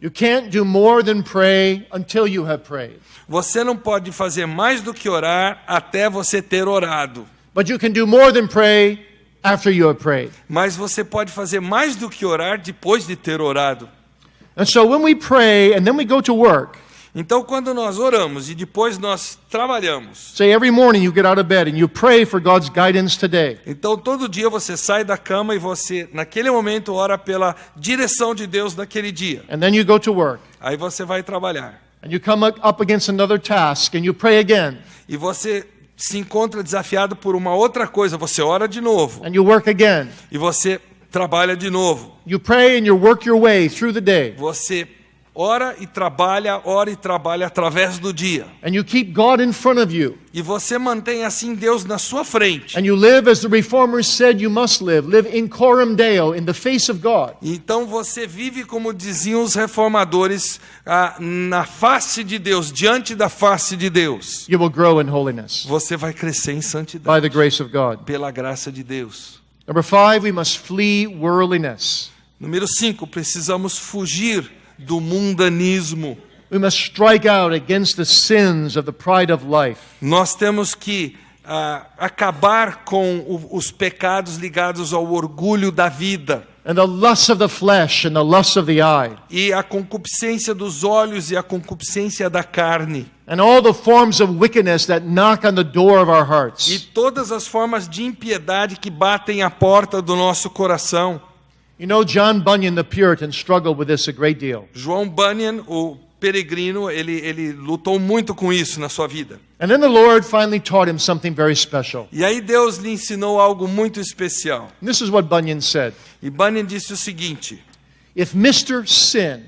You can't do more than pray until you have prayed. Você não pode fazer mais do que orar até você ter orado. But you can do more than pray after you have prayed. Mas você pode fazer mais do que orar depois de ter orado. And so when we pray and then we go to work, Então, quando nós oramos e depois nós trabalhamos, say every morning you get out of bed and you pray for God's guidance today. então todo dia você sai da cama e você, naquele momento, ora pela direção de Deus naquele dia. And then you go to work. Aí você vai trabalhar. And you come up against another task and you pray again. E você se encontra desafiado por uma outra coisa, você ora de novo. And you work again. E você trabalha de novo. You pray and you work your way through the day. Você ora e trabalha através do dia. And you keep God in front of you. E você mantém assim Deus na sua frente. And you live as the Reformers said you must live in coram Deo, in the face of God. Então você vive como diziam os reformadores, na face de Deus, diante da face de Deus. You will grow in holiness Você vai crescer em by santidade the grace of God. pela graça de Deus. Number 5, we must flee worldliness. Número 5, precisamos fugir do mundanismo. We must strike out against the sins of the pride of life. Nós temos que acabar com os pecados ligados ao orgulho da vida. And the lust of the flesh and the lust of the eye. E a concupiscência dos olhos e a concupiscência da carne. And all the forms of wickedness that knock on the door of our E hearts. todas as formas de impiedade que batem à porta do nosso coração. You know, John Bunyan, the Puritan, struggled with this a great deal. João Bunyan, o peregrino, ele lutou muito com isso na sua vida. And then the Lord finally taught him something very special. E aí Deus lhe ensinou algo muito especial. And this is what Bunyan said. E Bunyan disse o seguinte: If Mr. Sin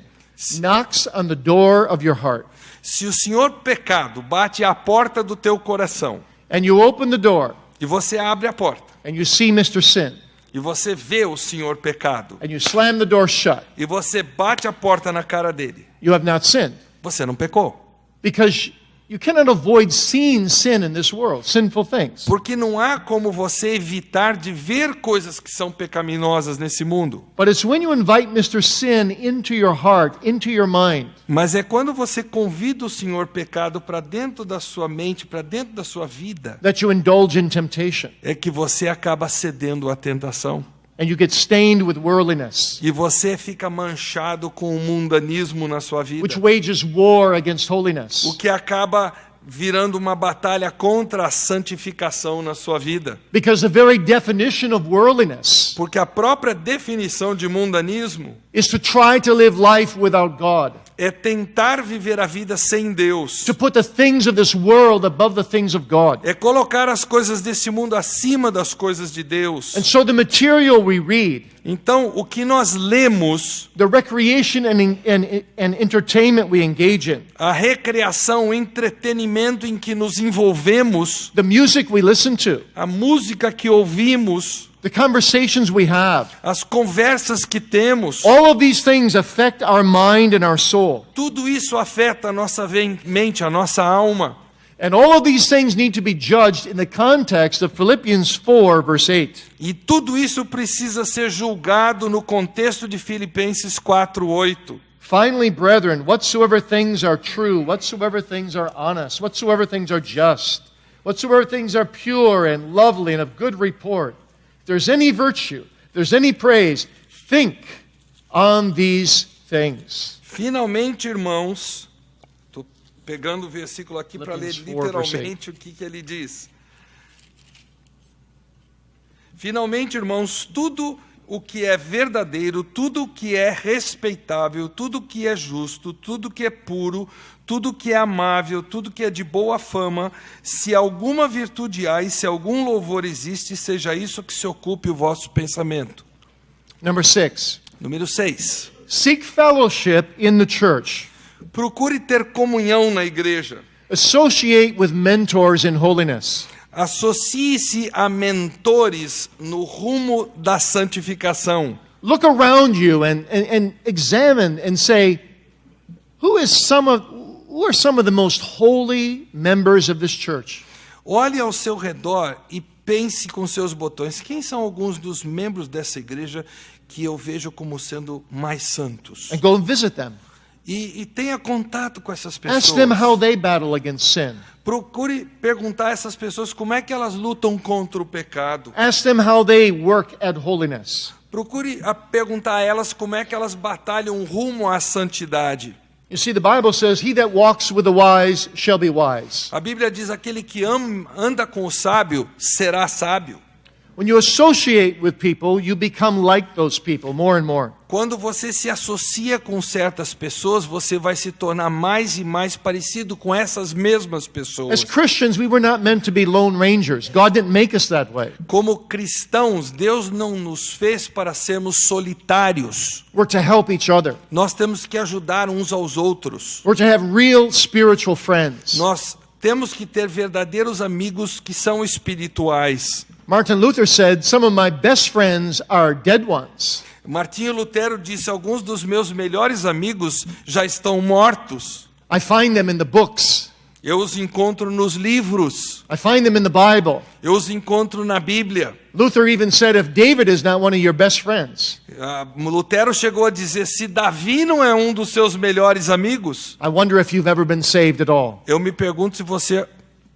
knocks on the door of your heart, se o senhor pecado bate à porta do teu coração, and you open the door, e você abre a porta, and you see Mr. Sin, e você vê o senhor pecado, and you slam the door shut, e você bate a porta na cara dele, you have not sinned. você não pecou. Because you cannot avoid seeing sin in this world, sinful things. Porque não há como você evitar de ver coisas que são pecaminosas nesse mundo. But it's when you invite Mr. Sin into your heart, into your mind, Mas é quando você convida o senhor pecado para dentro da sua mente, para dentro da sua vida, that you indulge in temptation, é que você acaba cedendo à tentação. and you get stained with worldliness, E você fica manchado com o mundanismo na sua vida. which wages war against O holiness. que acaba virando uma batalha contra a santificação na sua vida. Because the very definition of worldliness Porque a própria definição de mundanismo is to try to live life without God, é tentar viver a vida sem Deus. to put the things of this world above the things of God. É colocar as coisas desse mundo acima das coisas de Deus. And so the material we read, Então, o que nós lemos, the recreation and entertainment we engage in, a recreação, o entretenimento em que nos envolvemos, the music we listen to, a música que ouvimos, the conversations we have, as conversas que temos, all of these things affect our mind and our soul. tudo isso afeta a nossa mente, a nossa alma. And all of these things need to be judged in the context of Philippians 4, verse 8. E tudo isso precisa ser julgado no contexto de Filipenses 4:8. Finally, brethren, whatsoever things are true, whatsoever things are honest, whatsoever things are just, whatsoever things are pure and lovely and of good report, if there's any virtue, if there's any praise, think on these things. Finalmente, irmãos, estou pegando o versículo aqui para ler Philippians 4, verse literalmente o que ele diz. Finalmente, irmãos, tudo o que é verdadeiro, tudo o que é respeitável, tudo o que é justo, tudo o que é puro, tudo o que é amável, tudo o que é de boa fama, se alguma virtude há e se algum louvor existe, seja isso que se ocupe o vosso pensamento. Number 6, Número 6. seek fellowship in the church. Procure ter comunhão na igreja. Associate with mentors in holiness. Associe-se a mentores no rumo da santificação. Look around you and examine and say, who are some of the most holy members of this church? Olhe ao seu redor e pense com seus botões. Quem são alguns dos membros dessa igreja que eu vejo como sendo mais santos? And go and visit them. E tenha contato com essas Ask them how pessoas. they battle against sin. Procure perguntar a essas pessoas como é que elas lutam contra o pecado. Ask them how they work at holiness. Procure perguntar a elas como é que elas batalham rumo à santidade. You see, the Bible says, he that walks with the wise shall be wise. A Bíblia diz: aquele que anda com o sábio será sábio. When you associate with people, you become like those people more and more. Quando você se associa com certas pessoas, você vai se tornar mais e mais parecido com essas mesmas As pessoas. Christians, we were not meant to be lone rangers. God didn't make us that way. Como cristãos, Deus não nos fez para sermos solitários. We're to help each other. Nós temos que ajudar uns aos outros. We're to have real spiritual friends. Nós temos que ter verdadeiros amigos que são espirituais. Martin Luther said, "Some of my best friends are dead ones." Martinho Lutero disse: alguns dos meus melhores amigos já estão mortos. I find them in the books. Eu os encontro nos livros. I find them in the Bible. Eu os encontro na Bíblia. Luther even said, if David is not one of your best friends, Lutero chegou a dizer: se Davi não é um dos seus melhores amigos, I wonder if you've ever been saved at all. eu me pergunto se você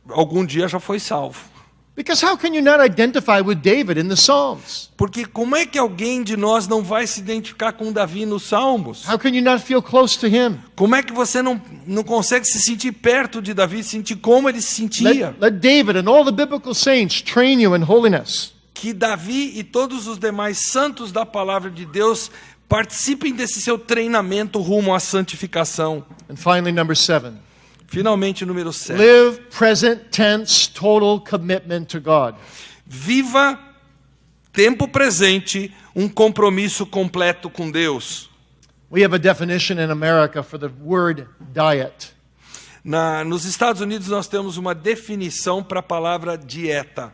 algum dia já foi salvo. Because how can you not identify with David in the Psalms? Porque como é que alguém de nós não vai se identificar com Davi nos Salmos? How can you not feel close to him? Como é que você não consegue se sentir perto de Davi, sentir como ele se sentia? Let David and all the biblical saints train you in holiness. Que Davi e todos os demais santos da palavra de Deus participem desse seu treinamento rumo à santificação. And finally, number 7. Finalmente, número 7. Live present tense, total commitment to God. Viva tempo presente, um compromisso completo com Deus. We have a definition in America for the word diet. Nos Estados Unidos nós temos uma definição para a palavra dieta.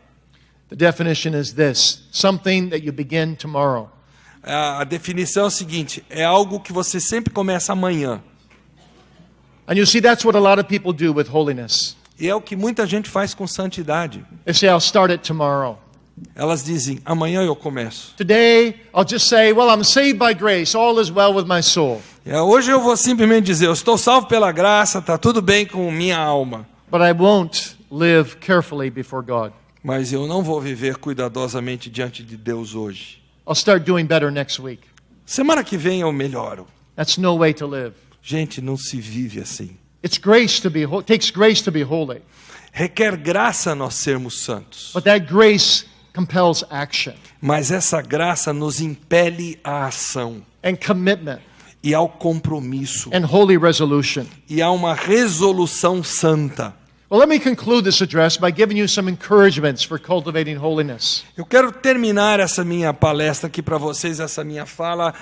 The definition is this: something that you begin tomorrow. A definição é o seguinte: é algo que você sempre começa amanhã. And you see, that's what a lot of people do with holiness. E é o que muita gente faz com santidade. They say, I'll start it tomorrow. Elas dizem: amanhã eu começo. Today, I'll just say, well, I'm saved by grace. All is well with my soul. Hoje eu vou simplesmente dizer: eu estou salvo pela graça, está tudo bem com minha alma. But I won't live carefully before God. Mas eu não vou viver cuidadosamente diante de Deus hoje. I'll start doing better next week. Semana que vem eu melhoro. That's no way to live. Gente, não se vive assim. It's grace to be takes grace to be holy. Requer graça nós sermos santos. But that grace compels action Mas essa graça nos impele à ação and commitment e ao compromisso and holy resolution. e a uma resolução santa. Well, let me conclude this address by giving you some encouragements for cultivating holiness. Eu quero terminar essa minha palestra aqui para vocês, essa minha fala,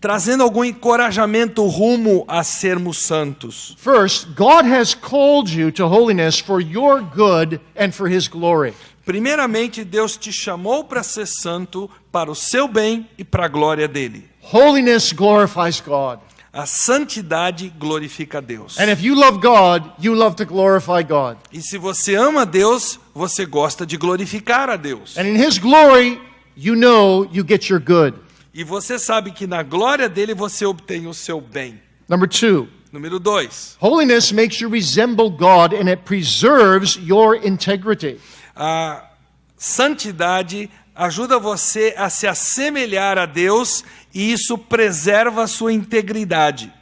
trazendo algum encorajamento rumo a sermos santos. First, God has called you to holiness for your good and for His glory. Primeiramente, Deus te chamou para ser santo para o seu bem e para a glória dele. Holiness glorifies God. A santidade glorifica a Deus. And if you love God, you love to glorify God. E se você ama Deus, você gosta de glorificar a Deus. And in His glory, you know you get your good. E você sabe que na glória dele você obtém o seu bem. Number 2, Número 2. holiness makes you resemble God and it preserves your integrity. A santidade ajuda você a se assemelhar a Deus e isso preserva a sua integridade.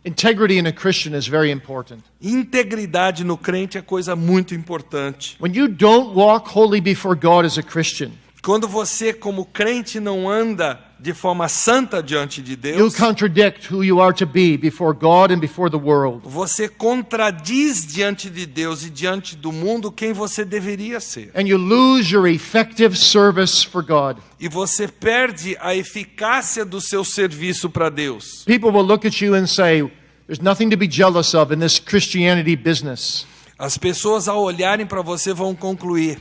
Integrity in a Christian is very important. Integridade no crente é coisa muito importante. When you don't walk holy before God as a Christian, Quando você, como crente, não anda de forma santa diante de you Deus, contradict who you are to be before God and before the world. você contradiz diante de Deus e diante do mundo quem você deveria ser. And you lose your effective service for God. E você perde a eficácia do seu serviço para Deus. People will look at you and say, there's nothing to be jealous of in this Christianity business. As pessoas, ao olharem para você, vão concluir: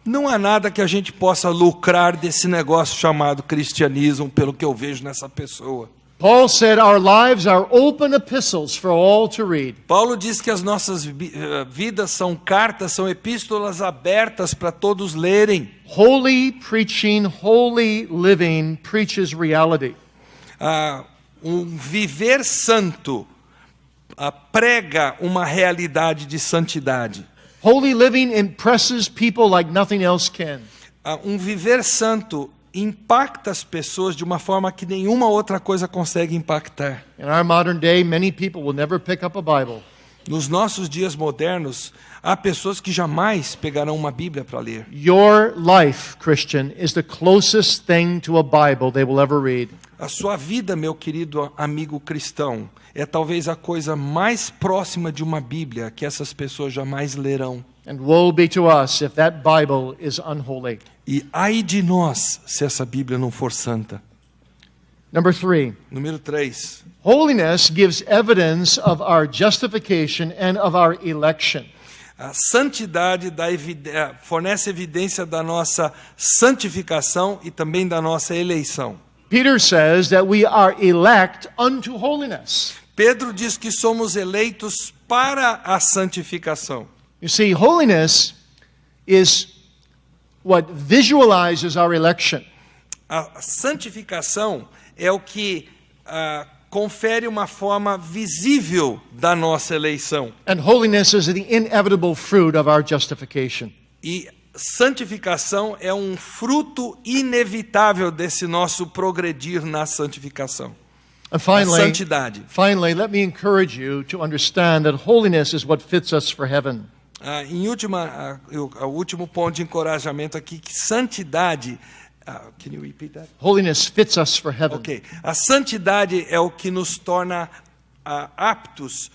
não há nada que a gente possa lucrar desse negócio chamado cristianismo, pelo que eu vejo nessa pessoa. Paul said our lives are open epistles for all to read. Paulo diz que as nossas vidas são cartas, são epístolas abertas para todos lerem. Holy preaching, holy living preaches reality. Um viver santo prega uma realidade de santidade. Holy living impresses people like nothing else can. Um viver santo impacta as pessoas de uma forma que nenhuma outra coisa consegue impactar. In our modern day, many people will never pick up a Bible. Nos nossos dias modernos, há pessoas que jamais pegarão uma Bíblia para ler. Your life, Christian, is the closest thing to a Bible they will ever read. A sua vida, meu querido amigo cristão, é talvez a coisa mais próxima de uma Bíblia que essas pessoas jamais lerão. And woe be to us if that Bible is unholy. E ai de nós se essa Bíblia não for santa. Number 3. Número 3. Holiness gives evidence of our justification and of our election. A santidade fornece evidência da nossa santificação e também da nossa eleição. Peter says that we are elect unto holiness. Pedro diz que somos eleitos para a santificação. You see, holiness is what visualizes our election. A santificação é o que confere uma forma visível da nossa eleição. And holiness is the inevitable fruit of our justification. E santificação é um fruto inevitável desse nosso progredir na santificação. And A santidade. finally, let me encourage you to understand that holiness is what fits us for heaven. O último ponto de encorajamento aqui, que santidade... can you repeat that? Holiness fits us for heaven. Ok. A santidade é o que nos torna aptos,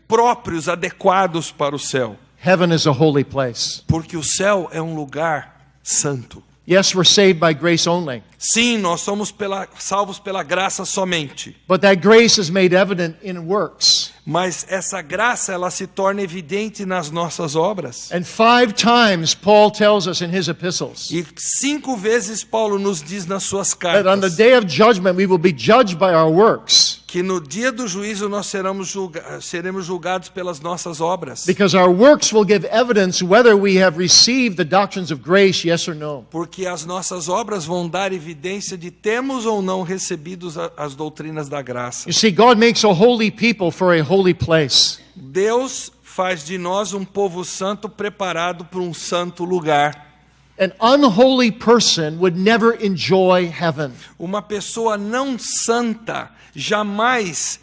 próprios, adequados para o céu. Heaven is a holy place. Porque o céu é um lugar santo. Yes, we're saved by grace only, Sim, nós somos salvos pela graça somente. but that grace is made evident in works. Mas essa graça, ela se torna evidente nas nossas obras. And 5 times Paul tells us in his epistles E 5 vezes Paulo nos diz nas suas that on the cartas day of judgment we will be judged by our works, que no dia do juízo nós seremos julgados pelas nossas obras. because our works will give evidence whether we have received the doctrines of grace, yes or no. Porque as nossas obras vão dar evidência de termos ou não recebido as doutrinas da graça. You see, God makes a holy people for a holy place. Deus faz de nós um povo santo preparado para um santo lugar. An unholy person would never enjoy heaven, Uma pessoa não santa jamais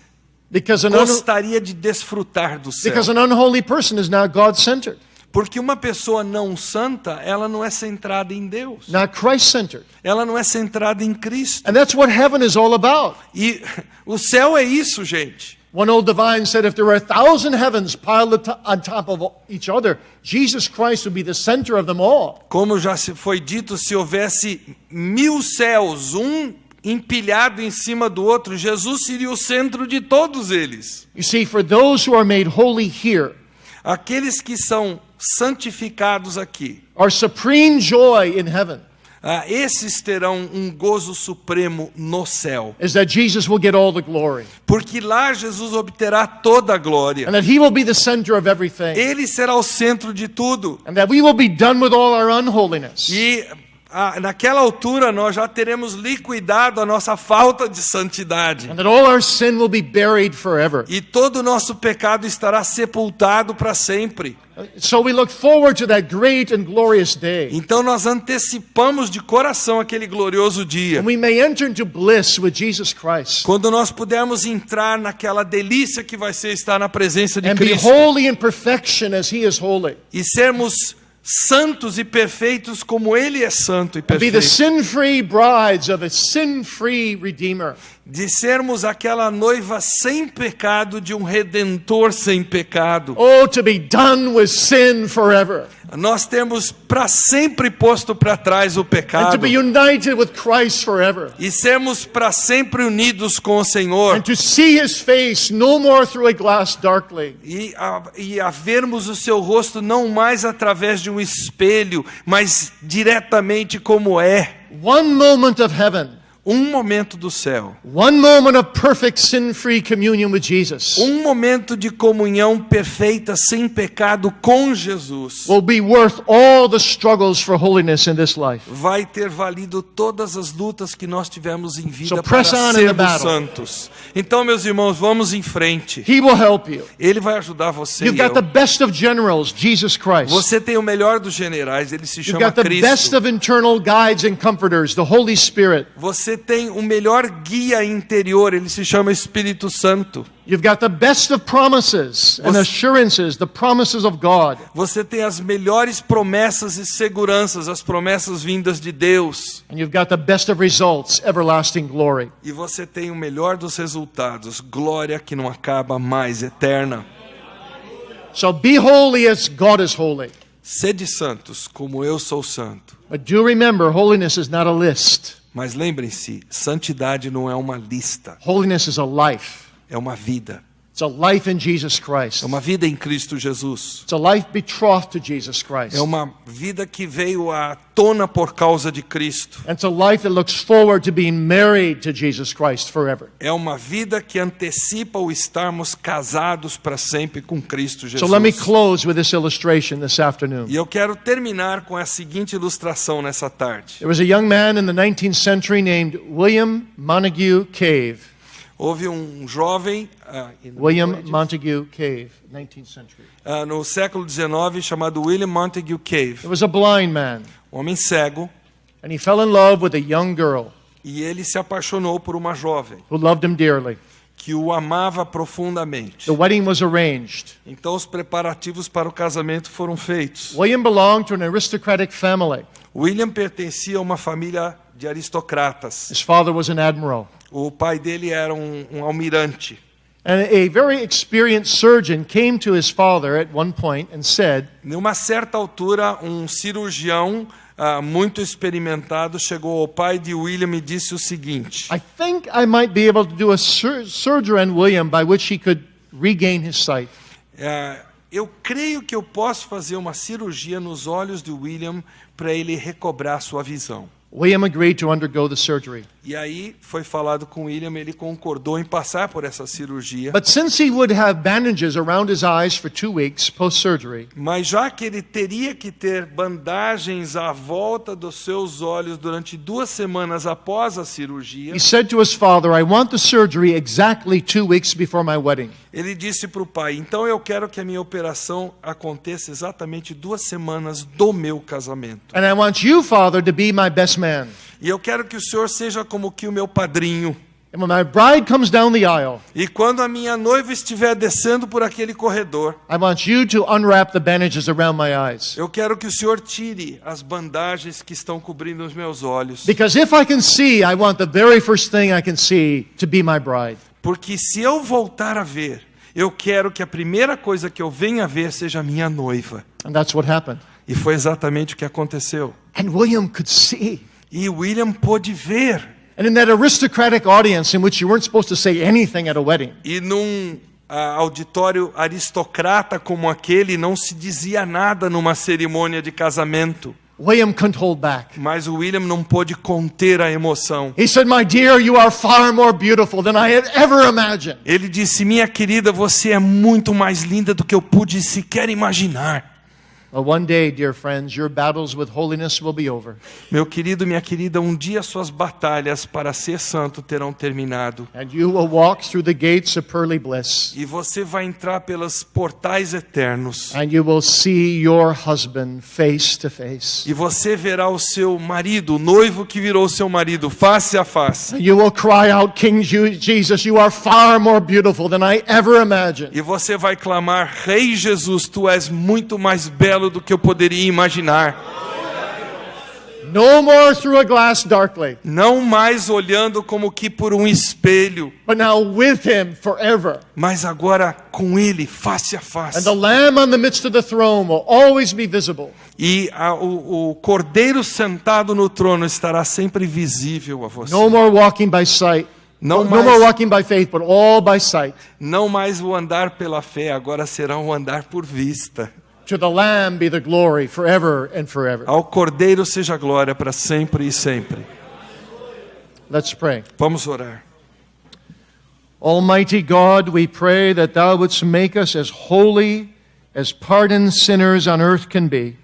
because gostaria de desfrutar do céu. an unholy person is not God-centered, Porque uma pessoa não santa, ela não é centrada em Deus. not Christ-centered. Ela não é centrada em Cristo. And that's what heaven is all about. E o céu é isso, gente. One old divine said, if there were 1,000 heavens piled on top of each other, Jesus Christ would be the center of them all. Como já se foi dito, se houvesse 1000 céus, um empilhado em cima do outro, Jesus seria o centro de todos eles. You see, for those who are made holy here, Aqueles que são santificados aqui, our supreme joy in heaven esses terão um gozo supremo no céu. is that Jesus will get all the glory, Porque lá Jesus obterá toda a glória. and that he will be the center of everything, Ele será o centro de tudo. and that we will be done with all our unholiness. E naquela altura nós já teremos liquidado a nossa falta de santidade. And that all our sin will be buried forever. E todo o nosso pecado estará sepultado para sempre. So we look forward to that great and glorious day. Então nós antecipamos de coração aquele glorioso dia. And we may enter into bliss with Jesus Christ. Quando nós pudermos entrar naquela delícia que vai ser estar na presença de And be Cristo. holy in perfection as he is holy. E sermos santos e perfeitos como Ele é santo e And be the perfeito. sin-free brides of a sin-free Redeemer. De sermos aquela noiva sem pecado de um Redentor sem pecado. Oh, to be done with sin forever. Nós temos para sempre posto para trás o And to pecado. be united with Christ forever. E sermos para sempre unidos com o Senhor. And to see his face no more through a glass darkly. E a vermos o seu rosto não mais através de um espelho, mas diretamente como é. One moment of heaven. Um momento do céu. One moment of perfect sin-free communion with Jesus Um momento de comunhão perfeita, sem pecado com Jesus. will be worth all the struggles for holiness in this life. Vai ter valido todas as lutas que nós tivemos em vida So para press on in the sermos battle. santos. Então, meus irmãos, vamos em frente. He will help you. Ele vai ajudar você e You've got the eu. best of generals, Jesus Christ. Você tem o melhor dos generais, ele se You've chama got the best Cristo. of internal guides and comforters, the Holy Spirit. Você você tem o melhor guia interior, ele se chama Espírito Santo. You've got the best of promises and assurances, the promises of God. Você tem as melhores promessas e seguranças, as promessas vindas de Deus. And you've got the best of results, everlasting glory. E você tem o melhor dos resultados, glória que não acaba mais, eterna. So be holy as God is holy. Sede santos, como eu sou santo. But do remember, holiness is not a list. Mas lembrem-se, santidade não é uma lista, Holiness is a life. é uma vida. It's a life in Jesus Christ. É uma vida em Cristo Jesus. It's a life betrothed to Jesus Christ. É uma vida que veio à tona por causa de Cristo. And it's a life that looks forward to being married to Jesus Christ forever. É uma vida que antecipa o estarmos casados para sempre com Cristo Jesus. So let me close with this illustration this afternoon. E eu quero terminar com a seguinte ilustração nessa tarde. There was a young man in the 19th century named William Montague Cave. Houve um jovem William Montague Cave, 19th century. no século XIX chamado William Montague Cave, He was a blind man, um homem cego, and he fell in love with a young girl e ele se apaixonou por uma jovem who loved him dearly. que o amava profundamente. The wedding was arranged. Então os preparativos para o casamento foram feitos. William belonged to an aristocratic family. William pertencia a uma família de aristocratas. His father was an admiral. O pai dele era um almirante. And a very experienced surgeon came to his father at one point and said, Numa certa altura, um cirurgião muito experimentado chegou ao pai de William e disse o seguinte: I think I might be able to do a surgery on William by which he could regain his sight. Eu creio que eu posso fazer uma cirurgia nos olhos de William para ele recobrar sua visão. William agreed to undergo the surgery. E aí foi falado com William, ele concordou em passar por essa cirurgia. But since he would have bandages around his eyes for 2 weeks post-surgery, Mas já que ele teria que ter bandagens à volta dos seus olhos durante 2 semanas após a cirurgia, he said to his father, I want the surgery exactly 2 weeks before my wedding. ele disse para o pai: então eu quero que a minha operação aconteça exatamente 2 semanas do meu casamento. And I want you, Father, to be my best man. E eu quero que o senhor seja como que o meu padrinho. And when my bride comes down the aisle, E quando a minha noiva estiver descendo por aquele corredor, I want you to unwrap the bandages around my eyes. eu quero que o senhor tire as bandagens que estão cobrindo os meus olhos. Because if I can see, I want the very first thing I can see to be my bride. Porque se eu voltar a ver, eu quero que a primeira coisa que eu venha a ver seja a minha noiva. And that's what happened. E foi exatamente o que aconteceu. And William could see. E William pôde ver. And in that aristocratic audience in which you weren't supposed to say anything at a wedding, E num auditório aristocrata como aquele, não se dizia nada numa cerimônia de casamento. William couldn't hold back. Mas o William não pôde conter a emoção. He said, my dear, you are far more beautiful than I had ever imagined. Ele disse: minha querida, você é muito mais linda do que eu pude sequer imaginar. Well, one day, dear friends, your battles with holiness will be over. Meu querido, minha querida, um dia suas batalhas para ser santo terão terminado. And you will walk through the gates of pearly bliss. E você vai entrar pelos portais eternos. And you will see your husband face to face. E você verá o seu marido, o noivo que virou seu marido, face a face. And you will cry out, King Jesus, you are far more beautiful than I ever imagined. E você vai clamar: Rei Jesus, tu és muito mais belo do que eu poderia imaginar. No more through a glass darkly, Não mais olhando como que por um espelho, but now with him forever. mas agora com ele, face a And face. the Lamb on the midst of the throne will always be visible. E o cordeiro sentado no trono estará sempre visível a você. No more walking by sight. Não No mais- more walking by faith, but all by sight. Não mais o andar pela fé, agora será o andar por vista. To the Lamb be the glory forever and forever. Ao cordeiro seja glória para sempre e sempre. Let's pray. Vamos orar. Almighty God, we pray that Thou wouldst make us as holy as pardoned sinners on earth can be.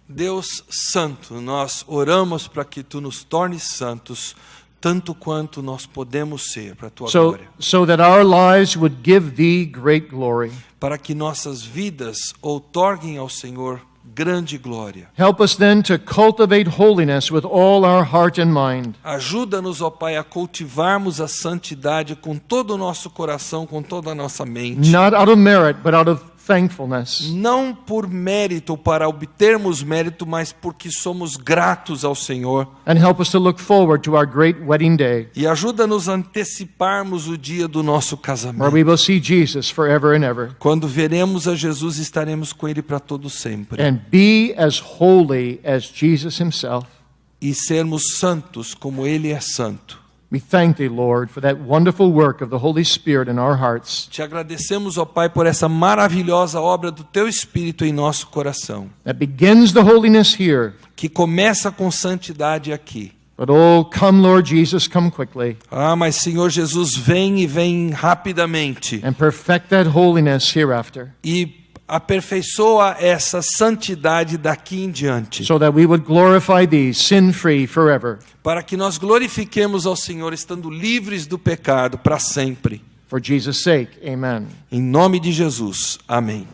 Deus Santo, nós oramos para que Tu nos tornes santos, tanto quanto nós podemos ser, para a Tua glória. So that our lives would give Thee great glory. Para que nossas vidas outorguem ao Senhor grande glória. Help us then to cultivate holiness with all our heart and mind. Ajuda-nos, ó Pai, a cultivarmos a santidade com todo o nosso coração, com toda a nossa mente. Not out of merit, but out of thankfulness. Não por mérito, para obtermos mérito, mas porque somos gratos ao Senhor. And help us to look forward to our great wedding day, E ajuda-nos a anteciparmos o dia do nosso where casamento. we will see Jesus forever and ever, Quando veremos a Jesus, estaremos com Ele para todo sempre. and be as holy as Jesus himself. E sermos santos como Ele é santo. We thank thee, Lord, for that wonderful work of the Holy Spirit in our hearts Te agradecemos, ó Pai, por essa maravilhosa obra do Teu Espírito em nosso coração, that begins the holiness here. que começa com santidade aqui. But oh, come, Lord Jesus, come quickly Ah, mas Senhor Jesus, vem e vem rapidamente. and perfect that holiness hereafter, E aperfeiçoa essa santidade daqui em diante, so that we would glorify thee sin-free forever. para que nós glorifiquemos ao Senhor estando livres do pecado para sempre. For Jesus' sake, amen. Em nome de Jesus. Amém.